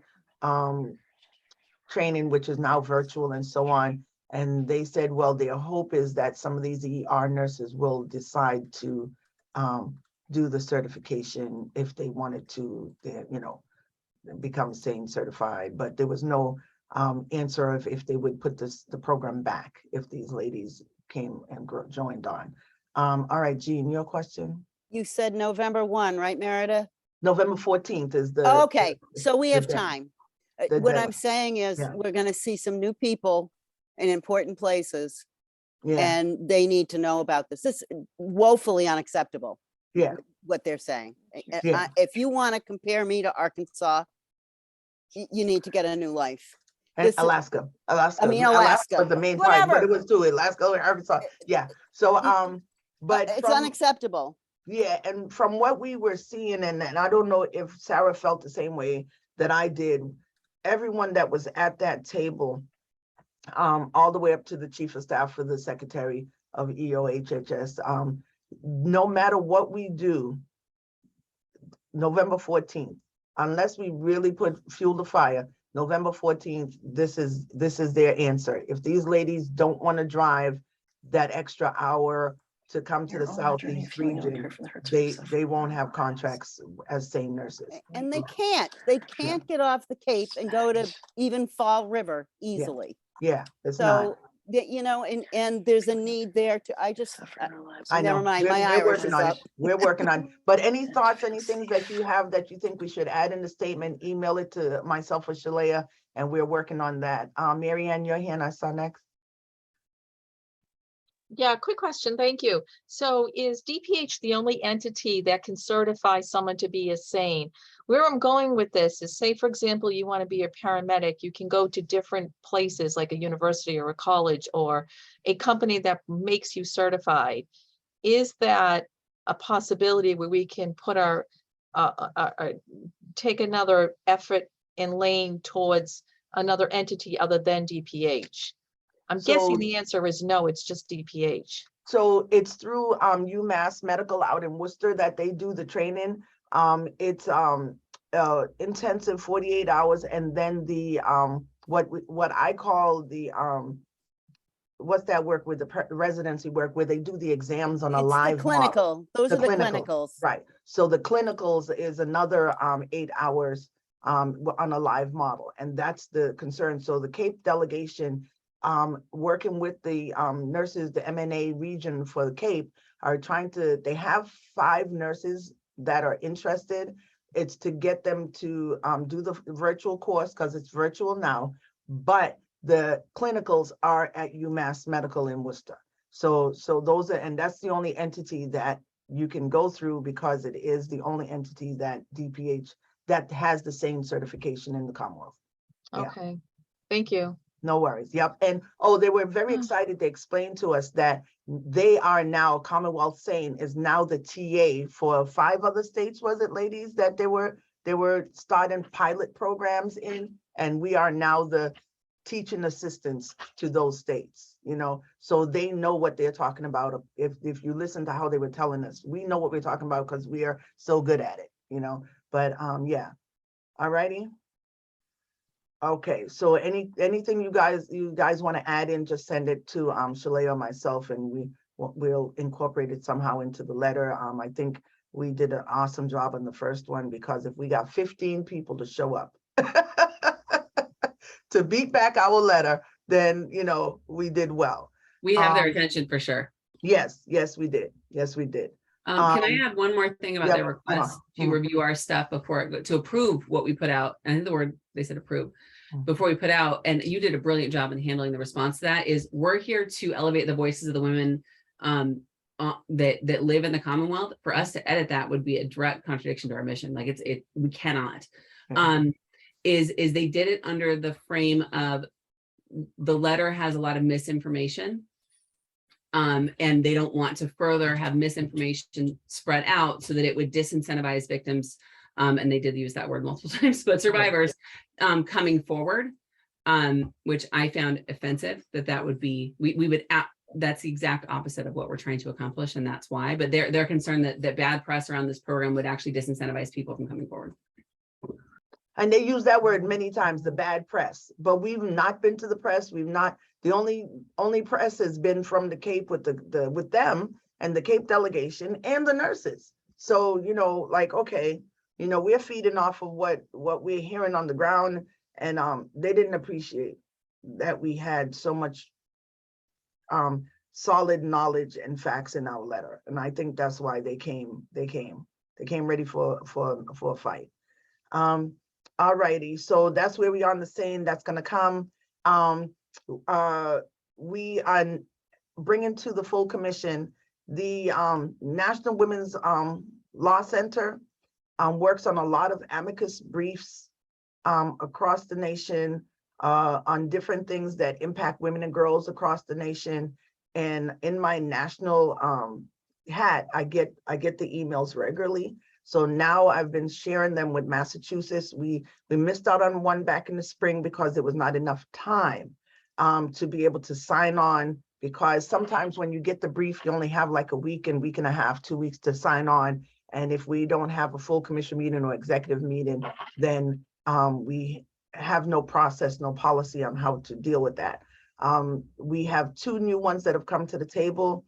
training, which is now virtual and so on. And they said, well, their hope is that some of these ER nurses will decide to do the certification if they wanted to, you know, become SANE certified. But there was no answer of if they would put the program back if these ladies came and joined on. All right, Jean, your question? You said November 1, right, Meredith? November 14th is the. Oh, okay, so we have the- time. the What deadline. I'm saying is Yeah. we're gonna see some new people in important places, Yeah, and they need to know about this. This is woefully unacceptable, yeah, what they're saying. Yeah. If you want to compare me to Arkansas, you need to get a new life. and This is- Alaska. I mean, Alaska, was the main part, but whatever. it was too, Alaska and Arkansas. Yeah, so, but It's from, unacceptable. yeah, and from what we were seeing, and I don't know if Sarah felt the same way that I did, everyone that was at that table, all the way up to the chief of staff for the secretary of EOHHS, no matter what we do, November 14th, unless we really put fuel to fire, November 14th, this is their answer. If these ladies don't want to drive that extra hour to come to the Southeast region, they won't have contracts as SANE nurses. And they can't get off the Cape and go to even Fall River easily. Yeah, it's not. So, you know, and there's a need there to, I I know. never mind, We're- my we're Irish working is on it. up. We're working on, but any thoughts, anything that you have that you think we should add in the statement, email it to myself or Shalea, and we're working on that. Mary Ann, your hand I saw next. Yeah, quick question. Thank you. So is DPH the only entity that can certify someone to be a SANE? Where I'm going with this is, say, for example, you want to be a paramedic, you can go to different places like a university or a college or a company that makes you certified. Is that a possibility where we can put our, take another effort and lane towards another entity other than DPH? I'm guessing So- the answer is no, it's just DPH. So it's through UMass Medical out in Worcester that they do the training. It's intensive 48 hours, and then the what I call the what's that work with the residency work where they do the exams on a It's the live model. clinical, those are the clinical, clinicals. Right. So the clinicals is another 8 hours on a live model, and that's the concern. So the Cape delegation, working with the nurses, the MNA region for the Cape, are trying to, they have 5 nurses that are interested. It's to get them to do the virtual course because it's virtual now, but the clinicals are at UMass Medical in Worcester. So those are, and that's the only entity that you can go through because it is the only entity that DPH that has the same certification in the Commonwealth. Yeah. Okay, thank you. No worries. Yep. And oh, they were very excited to explain to us that they are now, Commonwealth saying is now the TA for 5 other states, was it, ladies, that they were starting pilot programs in, and we are now the teaching assistants to those states, you know, so they know what they're talking about. If you listen to how they were telling us, we know what we're talking about because we are so good at it, you know, but yeah. All righty. Okay, so anything you guys want to add in, just send it to Shalea or myself, and we'll incorporate it somehow into the letter. I think we did an awesome job on the first one, because if we got 15 people to show up to beat back our letter, then you know we did well. We have their attention for sure. Yes, we did. Yes, we did. Can I add one more thing about yep, their request to review our stuff before to approve what we put out? I think the word they said approve before we put out, and you did a brilliant job in handling the response to that. Is we're here to elevate the voices of the women that live in the Commonwealth. For us to edit that would be a direct contradiction to our mission. Like we cannot. Is they did it under the frame of the letter has a lot of misinformation. And they don't want to further have misinformation spread out so that it would disincentivize victims. And they did use that word multiple times, but survivors coming forward, which I found offensive. That would be, we would, that's the exact opposite of what we're trying to accomplish. And that's why, but they're concerned that bad press around this program would actually disincentivize people from coming forward. And they use that word many times, the bad press, but we've not been to the press. We've not, the only press has been from the Cape with with them and the Cape delegation and the nurses. So, you know, like, okay, you know, we're feeding off of what we're hearing on the ground, and they didn't appreciate that we had so much solid knowledge and facts in our letter. And I think that's why they came ready for a fight. All righty, so that's where we are on the same. That's going to come. We are bringing to the full commission the National Women's Law Center works on a lot of amicus briefs across the nation on different things that impact women and girls across the nation. And in my national hat, I get the emails regularly. So now I've been sharing them with Massachusetts. We missed out on one back in the spring because there was not enough time to be able to sign on, because sometimes when you get the brief, you only have like a week and a half, 2 weeks to sign on. And if we don't have a full commission meeting or executive meeting, then we have no process, no policy on how to deal with that. We have 2 new ones that have come to the table.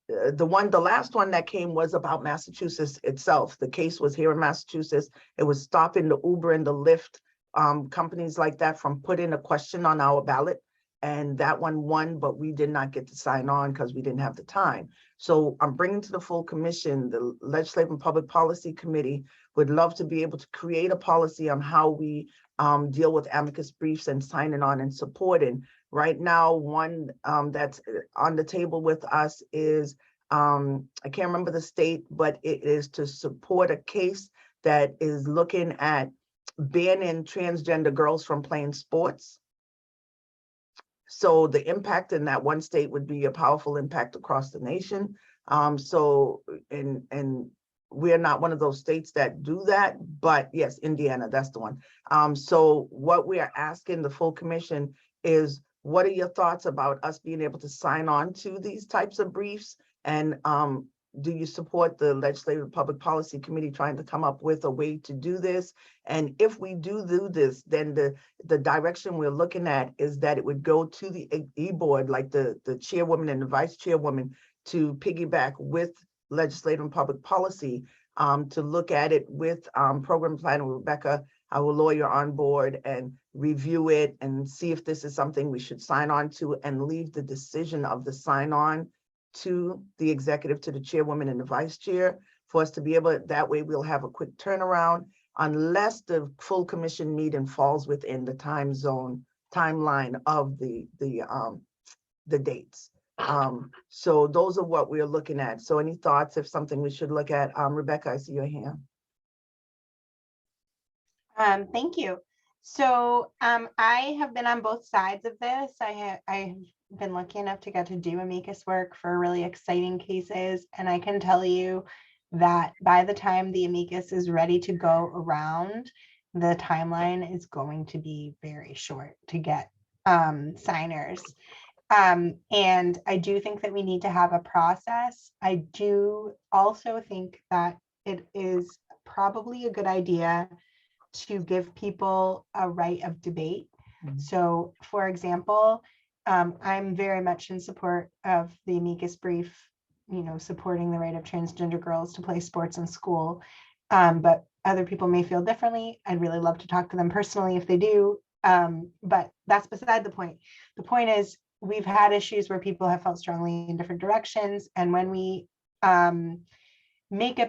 The last one that came was about Massachusetts itself. The case was here in Massachusetts. It was stopping the Uber and the Lyft companies like that from putting a question on our ballot. And that one won, but we did not get to sign on because we didn't have the time. So I'm bringing to the full commission, the Legislative and Public Policy Committee would love to be able to create a policy on how we deal with amicus briefs and signing on and supporting. Right now, one that's on the table with us is, I can't remember the state, but it is to support a case that is looking at banning transgender girls from playing sports. So the impact in that one state would be a powerful impact across the nation. So, and we're not one of those states that do that, but yes, Indiana, that's the one. So what we are asking the full commission is, what are your thoughts about us being able to sign on to these types of briefs? And do you support the Legislative Public Policy Committee trying to come up with a way to do this? And if we do this, then the direction we're looking at is that it would go to the E-Board, like the chairwoman and the vice chairwoman, to piggyback with Legislative and Public Policy to look at it with program planner Rebecca, our lawyer, on board, and review it and see if this is something we should sign on to, and leave the decision of the sign on to the executive, to the chairwoman and the vice chair, for us to be able, that way we'll have a quick turnaround, unless the full commission meeting falls within the timeline of the dates. So those are what we're looking at. So any thoughts, if something we should look at? Rebecca, I see your hand. Thank you. So I have been on both sides of this. I've been lucky enough to get to do amicus work for really exciting cases. And I can tell you that by the time the amicus is ready to go around, the timeline is going to be very short to get signers. And I do think that we need to have a process. I do also think that it is probably a good idea to give people a right of debate. So, for example, I'm very much in support of the amicus brief, supporting the right of transgender girls to play sports in school. But other people may feel differently. I'd really love to talk to them personally if they do. But that's beside the point. The point is, we've had issues where people have felt strongly in different directions. And when we make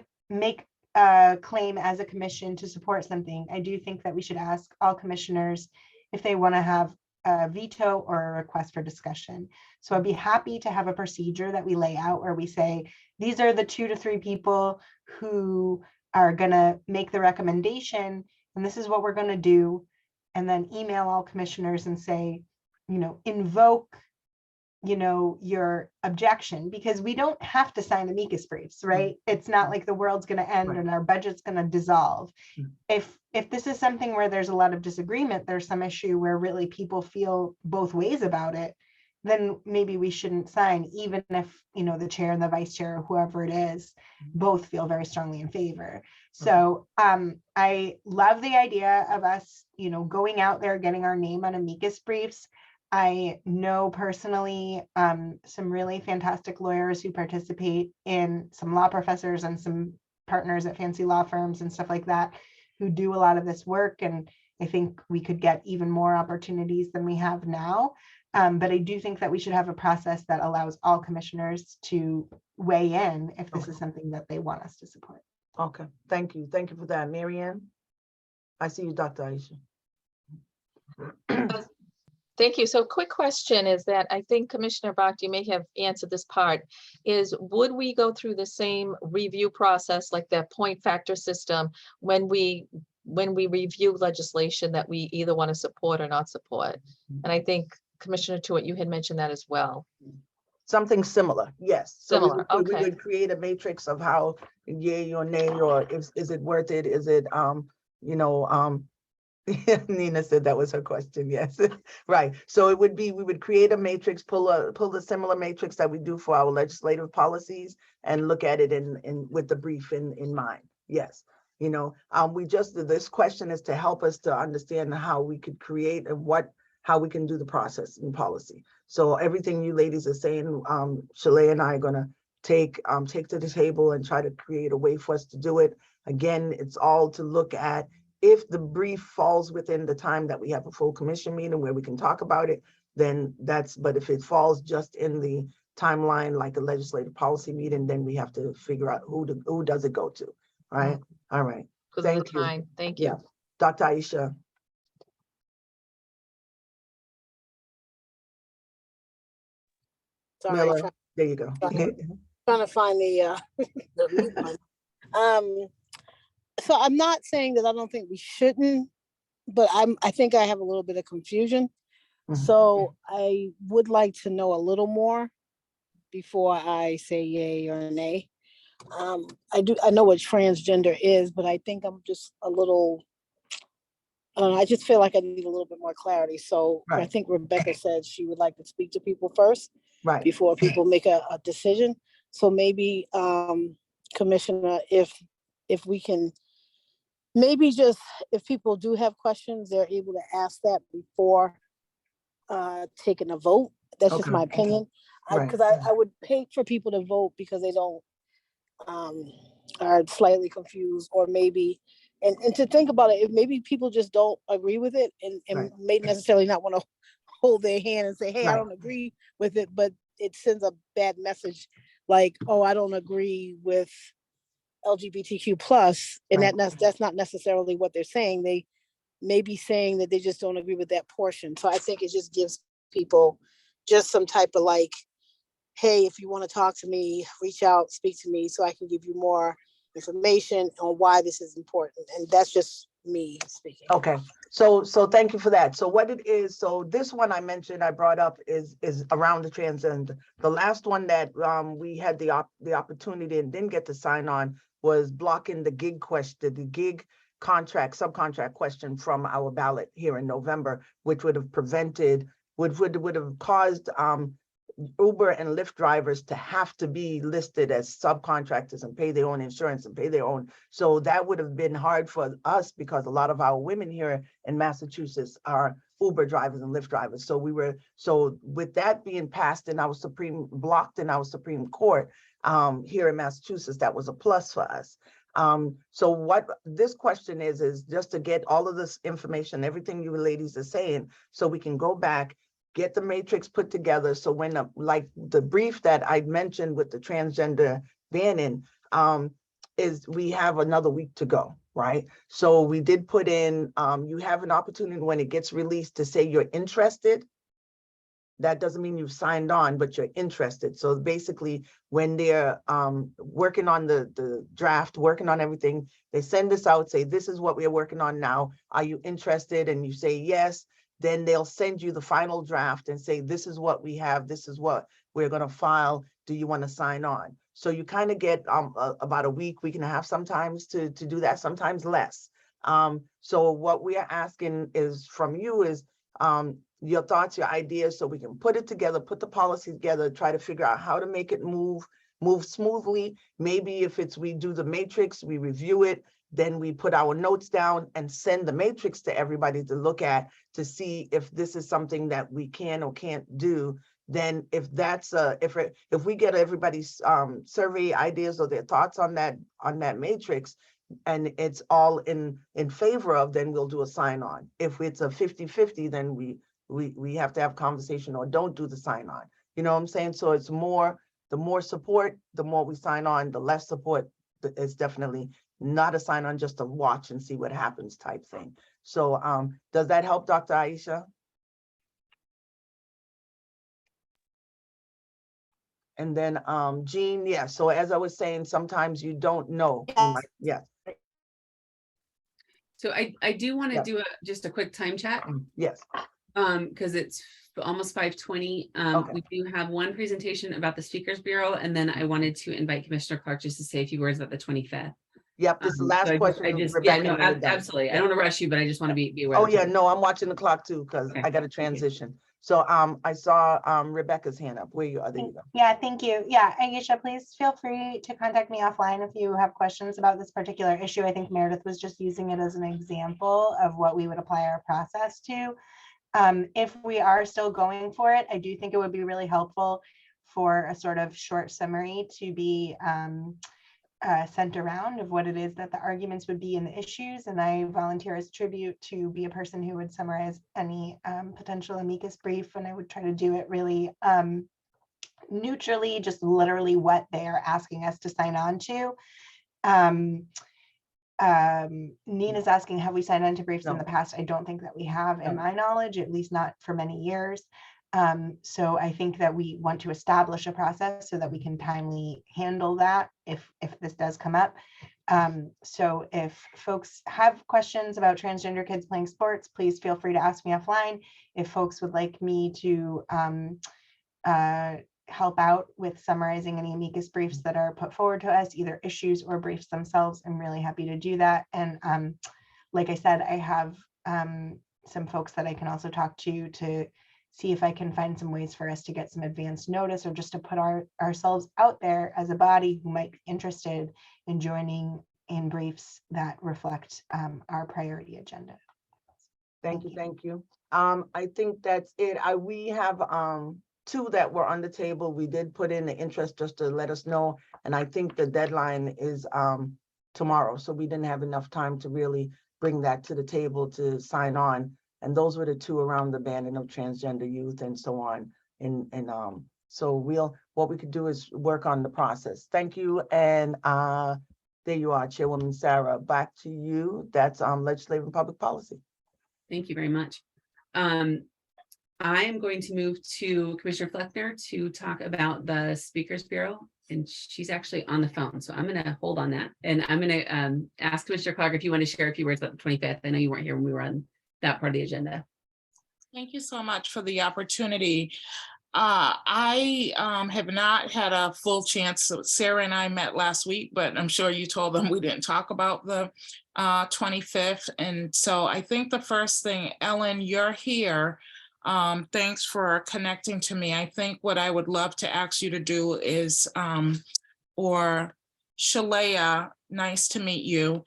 a claim as a commission to support something, I do think that we should ask all commissioners if they want to have a veto or a request for discussion. So I'd be happy to have a procedure that we lay out where we say, these are the 2 to 3 people who are going to make the recommendation, and this is what we're going to do. And then email all commissioners and say, invoke your objection, because we don't have to sign amicus briefs, right? It's not like the world's going to end and our budget's going to dissolve. If this is something where there's a lot of disagreement, there's some issue where really people feel both ways about it, then maybe we shouldn't sign, even if the chair and the vice chair or whoever it is both feel very strongly in favor. So I love the idea of us going out there, getting our name on amicus briefs. I know personally some really fantastic lawyers who participate in, some law professors and some partners at fancy law firms and stuff like that, who do a lot of this work. And I think we could get even more opportunities than we have now. But I do think that we should have a process that allows all commissioners to weigh in if this is something that they want us to support. Okay, thank you. Thank you for that. Marianne? I see you, Dr. Aisha. Thank you. So quick question is that I think Commissioner Bach, you may have answered this part, is would we go through the same review process like that point factor system when we review legislation that we either want to support or not support? And I think Commissioner Tuitt, you had mentioned that as well. Something similar, yes. Similar, So we okay. would create a matrix of how yay or nay, or is it worth it? Is it, Nina said that was her question, yes. Right, so it would be, we would create a matrix, pull the similar matrix that we do for our legislative policies and look at it in with the brief in mind, yes. This question is to help us to understand how we could create and how we can do the process in policy. So everything you ladies are saying, Shalay and I are gonna take to the table and try to create a way for us to do it. Again, it's all to look at if the brief falls within the time that we have a full commission meeting where we can talk about it, then but if it falls just in the timeline, like a legislative policy meeting, then we have to figure out who does it go to, right? All right, thank you. Thank you. Yeah. Dr. Aisha. Sorry, Miller, there you go. trying to find the mute button. So I'm not saying that I don't think we shouldn't, but I think I have a little bit of confusion. So I would like to know a little more before I say yay or nay. I know what transgender is, but I think I'm just a little, I just feel like I need a little bit more clarity. So I think Rebecca said she would like to speak to people first, before people make a decision. So maybe, Commissioner, if we can, maybe just, if people do have questions, they're able to ask that before taking a vote. That's just my opinion. Because I would hate for people to vote because they don't, are slightly confused, or maybe, and to think about it, if maybe people just don't agree with it and may necessarily not want to hold their hand and say, hey, I don't agree with it, but it sends a bad message like, oh, I don't agree with LGBTQ plus, and that's not necessarily what they're saying. They may be saying that they just don't agree with that portion. So I think it just gives people just some type of like, hey, if you want to talk to me, reach out, speak to me so I can give you more information on why this is important. And that's just me speaking. Okay, So thank you for that. So what it is, so this one I mentioned, I brought up is around the transgender. The last one that we had the opportunity and didn't get to sign on was blocking the gig question, the gig subcontract question from our ballot here in November, which would have prevented, would have caused Uber and Lyft drivers to have to be listed as subcontractors and pay their own insurance and pay their own. So that would have been hard for us because a lot of our women here in Massachusetts are Uber drivers and Lyft drivers. So with that being passed in our blocked in our Supreme Court here in Massachusetts, that was a plus for us. So what this question is just to get all of this information, everything you ladies are saying, so we can go back, get the matrix put together. So when like the brief that I mentioned with the transgender banning is we have another week to go, right? So we did put in, you have an opportunity when it gets released to say you're interested. That doesn't mean you've signed on, but you're interested. So basically when they're working on the draft, working on everything, they send this out, say, this is what we're working on now. Are you interested? And you say yes. Then they'll send you the final draft and say, this is what we have. This is what we're going to file. Do you want to sign on? So you kind of get about a week and a half sometimes to do that, sometimes less. So what we are asking is from you is your thoughts, your ideas, so we can put it together, put the policy together, try to figure out how to make it move smoothly. Maybe if we do the matrix, we review it, then we put our notes down and send the matrix to everybody to look at to see if this is something that we can or can't do. Then if that's if we get everybody's survey ideas or their thoughts on that matrix and it's all in favor of, then we'll do a sign on. If it's a 50-50, then we have to have conversation or don't do the sign on. You know what I'm saying? So it's more, the more support, the more we sign on, the less support is definitely not a sign on, just to watch and see what happens type thing. So does that help, Dr. Aisha? And then Jean, yeah, so as I was saying, sometimes you don't know. Yes. So I do want to do just a quick time check. Yes. Because it's almost 5:20. We do have one presentation about the Speakers Bureau, and then I wanted to invite Commissioner Clark just to say a few words about the 25th. Yep, this is the last question. Yeah, no, absolutely. I don't want to rush you, but I just want to be aware. Oh yeah, no, I'm watching the clock too, because I got to transition. So I saw Rebecca's hand up. Where you are? There you go. Yeah, thank you. Yeah, Aisha, please feel free to contact me offline if you have questions about this particular issue. I think Meredith was just using it as an example of what we would apply our process to. If we are still going for it, I do think it would be really helpful for a sort of short summary to be sent around of what it is that the arguments would be in the issues. And I volunteer as tribute to be a person who would summarize any potential amicus brief. And I would try to do it really neutrally, just literally what they are asking us to sign on to. Nina's asking, have we signed on to briefs in the past? I don't think that we have, in my knowledge, at least not for many years. So I think that we want to establish a process so that we can timely handle that if this does come up. So if folks have questions about transgender kids playing sports, please feel free to ask me offline. If folks would like me to help out with summarizing any amicus briefs that are put forward to us, either issues or briefs themselves, I'm really happy to do that. And like I said, I have some folks that I can also talk to see if I can find some ways for us to get some advance notice, or just to put ourselves out there as a body who might be interested in joining in briefs that reflect our priority agenda. Thank you. I think that's it. We have two that were on the table. We did put in the interest just to let us know. And I think the deadline is tomorrow. So we didn't have enough time to really bring that to the table to sign on. And those were the two around the banning of transgender youth and so on. And so what we could do is work on the process. Thank you. And there you are, Chairwoman Sarah, back to you. That's legislative and public policy. Thank you very much. I am going to move to Commissioner Fleckner to talk about the Speakers Bureau, and she's actually on the phone. So I'm going to hold on that. And I'm going to ask Commissioner Clark if you want to share a few words about the 25th. I know you weren't here when we were on that part of the agenda. Thank you so much for the opportunity. I have not had a full chance. So Sarah and I met last week, but I'm sure you told them we didn't talk about the 25th. And so I think the first thing, Ellen, you're here. Thanks for connecting to me. I think what I would love to ask you to do is, or Shalaya, nice to meet you,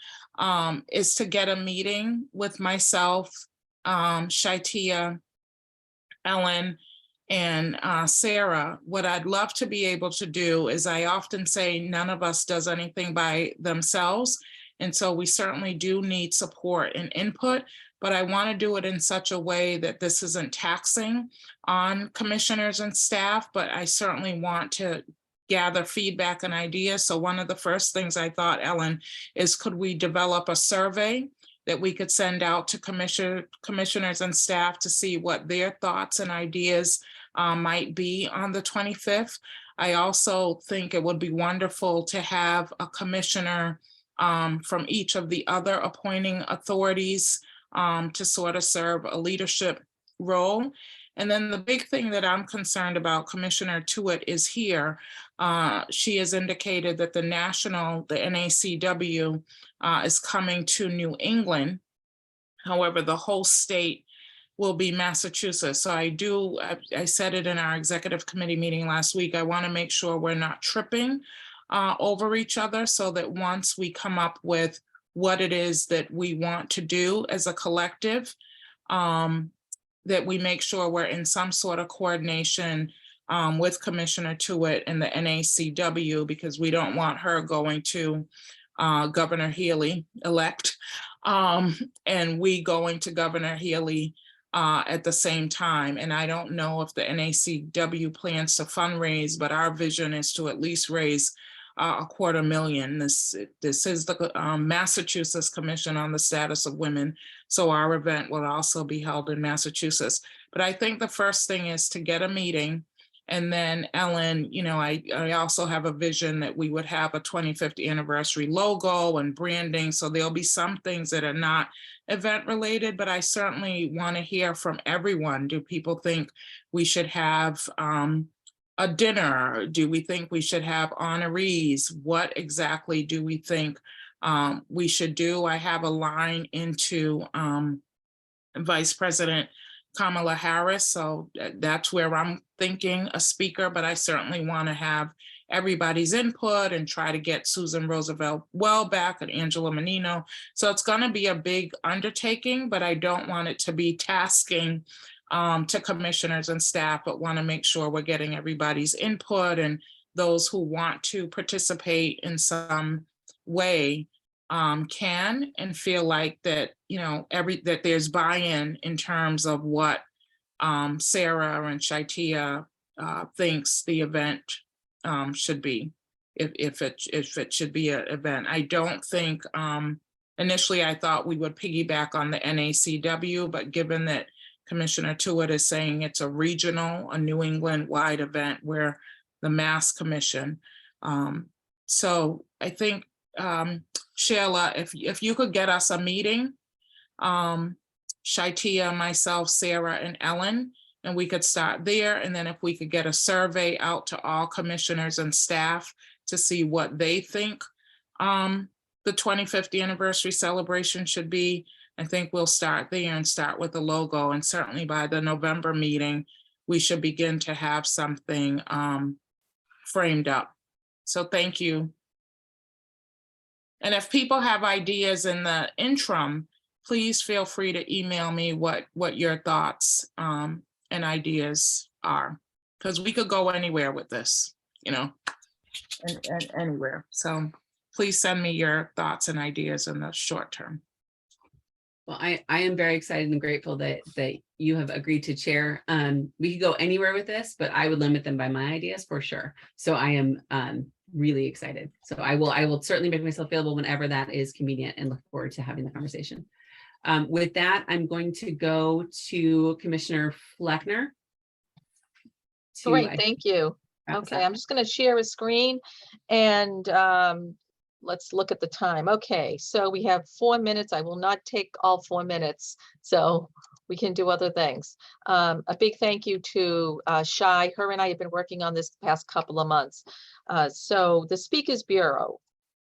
is to get a meeting with myself, Shaitia, Ellen, and Sarah. What I'd love to be able to do is, I often say none of us does anything by themselves. And so we certainly do need support and input, but I want to do it in such a way that this isn't taxing on commissioners and staff, but I certainly want to gather feedback and ideas. So one of the first things I thought, Ellen, is could we develop a survey that we could send out to commissioners and staff to see what their thoughts and ideas might be on the 25th. I also think it would be wonderful to have a commissioner from each of the other appointing authorities to sort of serve a leadership role. And then the big thing that I'm concerned about, Commissioner Tuitt is here. She has indicated that the NACW is coming to New England. However, the whole state will be Massachusetts. So I said it in our executive committee meeting last week, I want to make sure we're not tripping over each other, so that once we come up with what it is that we want to do as a collective, that we make sure we're in some sort of coordination with Commissioner Tuitt and the NACW, because we don't want her going to Governor Healy elect, and we going to Governor Healy at the same time. And I don't know if the NACW plans to fundraise, but our vision is to at least raise $250,000. This is the Massachusetts Commission on the Status of Women. So our event will also be held in Massachusetts. But I think the first thing is to get a meeting. And then Ellen, you know, I also have a vision that we would have a 25th anniversary logo and branding. So there'll be some things that are not event related, but I certainly want to hear from everyone. Do people think we should have a dinner? Do we think we should have honorees? What exactly do we think we should do? I have a line into Vice President Kamala Harris, so that's where I'm thinking a speaker, but I certainly want to have everybody's input and try to get Susan Roosevelt Welbeck and Angela Menino. So it's going to be a big undertaking, but I don't want it to be tasking to commissioners and staff, but want to make sure we're getting everybody's input, and those who want to participate in some way can, and feel like that, you know, that there's buy-in in terms of what Sarah and Shaitia thinks the event should be, if it should be an event. I don't think initially I thought we would piggyback on the NACW, but given that Commissioner Tuitt is saying it's a regional, a New England-wide event, where the Mass Commission. So I think, Sheila, if you could get us a meeting, Shaitia, myself, Sarah, and Ellen, and we could start there. And then if we could get a survey out to all commissioners and staff to see what they think the 25th anniversary celebration should be, I think we'll start there and start with the logo. And certainly by the November meeting, we should begin to have something framed up. So thank you. And if people have ideas in the interim, please feel free to email me what your thoughts and ideas are, because we could go anywhere with this, you know, and anywhere. So please send me your thoughts and ideas in the short term. Well, I am very excited and grateful that you have agreed to chair. We could go anywhere with this, but I would limit them by my ideas for sure. So I am really excited. So I will certainly make myself available whenever that is convenient, and look forward to having the conversation. With that, I'm going to go to Commissioner Fleckner. Great, thank you. Okay, I'm just going to share a screen, and let's look at the time. Okay, so we have 4 minutes. I will not take all 4 minutes, so we can do other things. A big thank you to Shai. Her and I have been working on this the past couple of months. So the Speakers Bureau,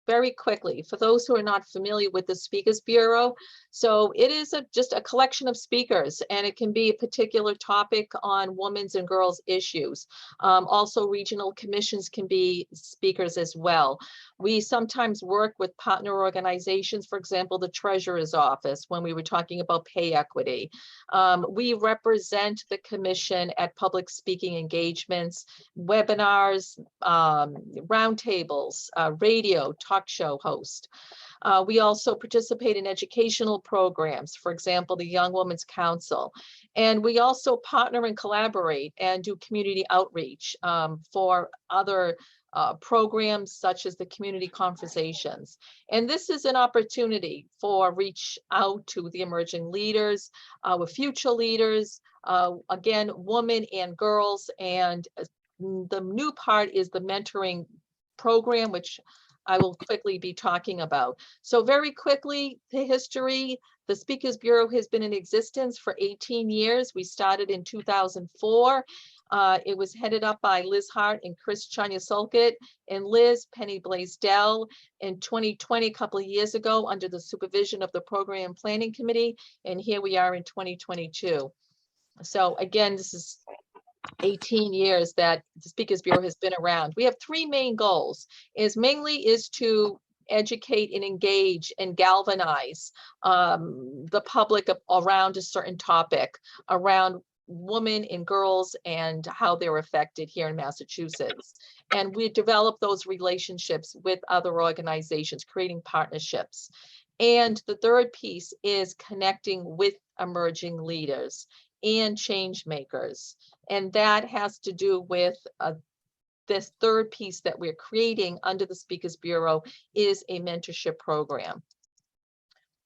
very quickly, for those who are not familiar with the Speakers Bureau, so it is just a collection of speakers, and it can be a particular topic on women's and girls' issues. Also, regional commissions can be speakers as well. We sometimes work with partner organizations, for example, the Treasurer's Office, when we were talking about pay equity. We represent the commission at public speaking engagements, webinars, roundtables, radio, talk show host. We also participate in educational programs, for example, the Young Women's Council. And we also partner and collaborate and do community outreach for other programs such as the community conversations. And this is an opportunity for reach out to the emerging leaders, with future leaders, again, women and girls. And the new part is the mentoring program, which I will quickly be talking about. So very quickly, the history, the Speakers Bureau has been in existence for 18 years. We started in 2004. It was headed up by Liz Hart and Chris Chanya-Solkit, and Liz Penny Blaisdell in 2020, a couple of years ago, under the supervision of the Program Planning Committee. And here we are in 2022. So again, this is 18 years that the Speakers Bureau has been around. We have 3 main goals. Mainly is to educate and engage and galvanize the public around a certain topic, around women and girls and how they're affected here in Massachusetts. And we develop those relationships with other organizations, creating partnerships. And the third piece is connecting with emerging leaders and change makers. And that has to do with this third piece that we're creating under the Speakers Bureau is a mentorship program.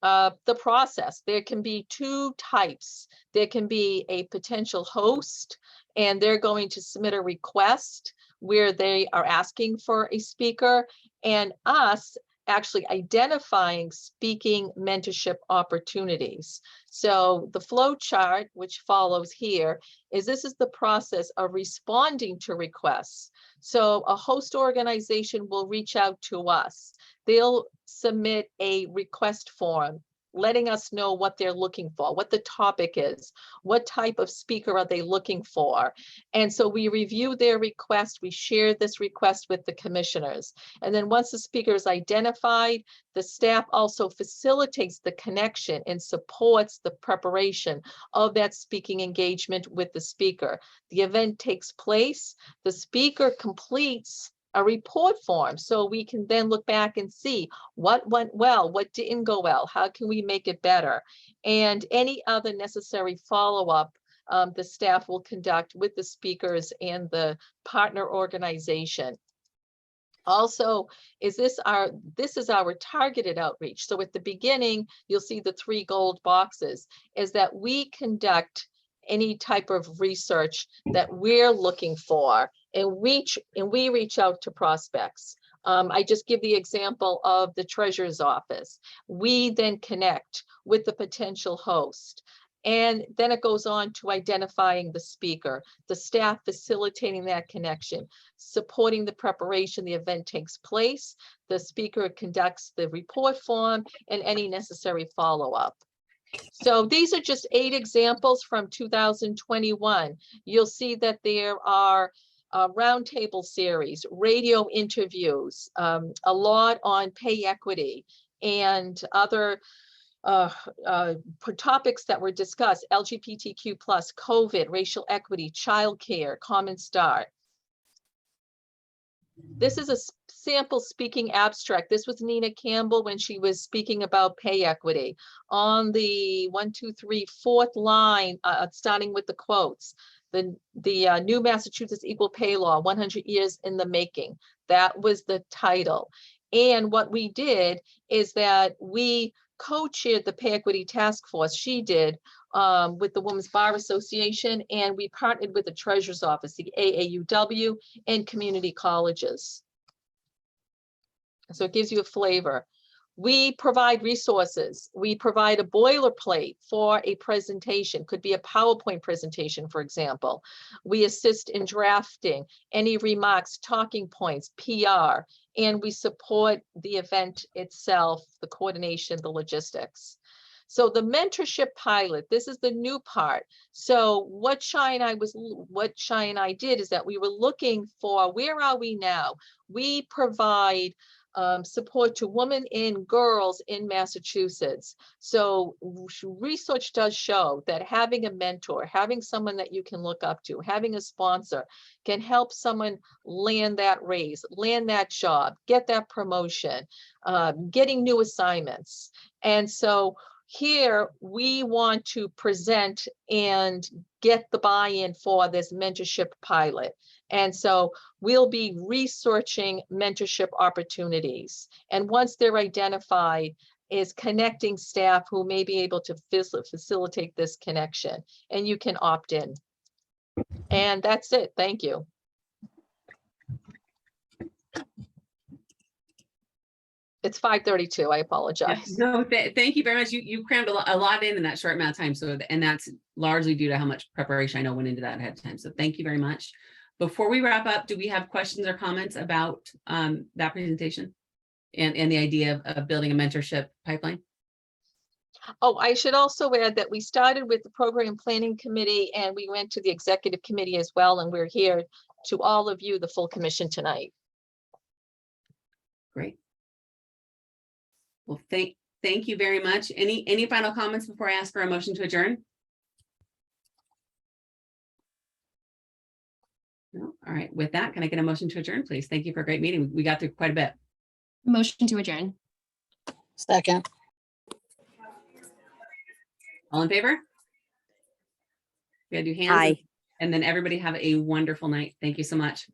The process, there can be 2 types. There can be a potential host, and they're going to submit a request where they are asking for a speaker, and us actually identifying speaking mentorship opportunities. So the flow chart, which follows here, is this is the process of responding to requests. So a host organization will reach out to us. They'll submit a request form, letting us know what they're looking for, what the topic is, what type of speaker are they looking for. And so we review their request, we share this request with the commissioners. And then once the speaker is identified, the staff also facilitates the connection and supports the preparation of that speaking engagement with the speaker. The event takes place, the speaker completes a report form, so we can then look back and see what went well, what didn't go well, how can we make it better, and any other necessary follow-up the staff will conduct with the speakers and the partner organization. Also, this is our targeted outreach. So at the beginning, you'll see the 3 gold boxes, is that we conduct any type of research that we're looking for, and we reach out to prospects. I just give the example of the Treasurer's Office. We then connect with the potential host. And then it goes on to identifying the speaker, the staff facilitating that connection, supporting the preparation, the event takes place, the speaker conducts the report form, and any necessary follow-up. So these are just 8 examples from 2021. You'll see that there are roundtable series, radio interviews, a lot on pay equity, and other topics that were discussed: LGBTQ+, COVID, racial equity, childcare, Common Start. This is a sample speaking abstract. This was Nina Campbell when she was speaking about pay equity. On the 4th line, starting with the quotes, the new Massachusetts Equal Pay Law, 100 years in the making. That was the title. And what we did is that we co-chaired the Pay Equity Task Force. She did with the Women's Bar Association, and we partnered with the Treasurer's Office, the AAUW, and community colleges. So it gives you a flavor. We provide resources. We provide a boilerplate for a presentation, could be a PowerPoint presentation, for example. We assist in drafting any remarks, talking points, PR, and we support the event itself, the coordination, the logistics. So the mentorship pilot, this is the new part. So what Shai and I did is that we were looking for, where are we now? We provide support to women and girls in Massachusetts. So research does show that having a mentor, having someone that you can look up to, having a sponsor can help someone land that raise, land that job, get that promotion, getting new assignments. And so here we want to present and get the buy-in for this mentorship pilot. And so we'll be researching mentorship opportunities. And once they're identified, is connecting staff who may be able to facilitate this connection, and you can opt in. And that's it. Thank you. It's 5:32. I apologize. No, thank you very much. You crammed a lot in that short amount of time. So, and that's largely due to how much preparation I know went into that ahead of time. So thank you very much. Before we wrap up, do we have questions or comments about that presentation and the idea of building a mentorship pipeline? Oh, I should also add that we started with the program planning committee and we went to the executive committee as well. And we're here to all of you, the full commission tonight. Great. Well, thank you very much. Any final comments before I ask for a motion to adjourn? No? All right. With that, can I get a motion to adjourn, please? Thank you for a great meeting. We got through quite a bit. Motion to adjourn. Second. All in favor? We gotta do hands. Aye. And then everybody have a wonderful night. Thank you so much.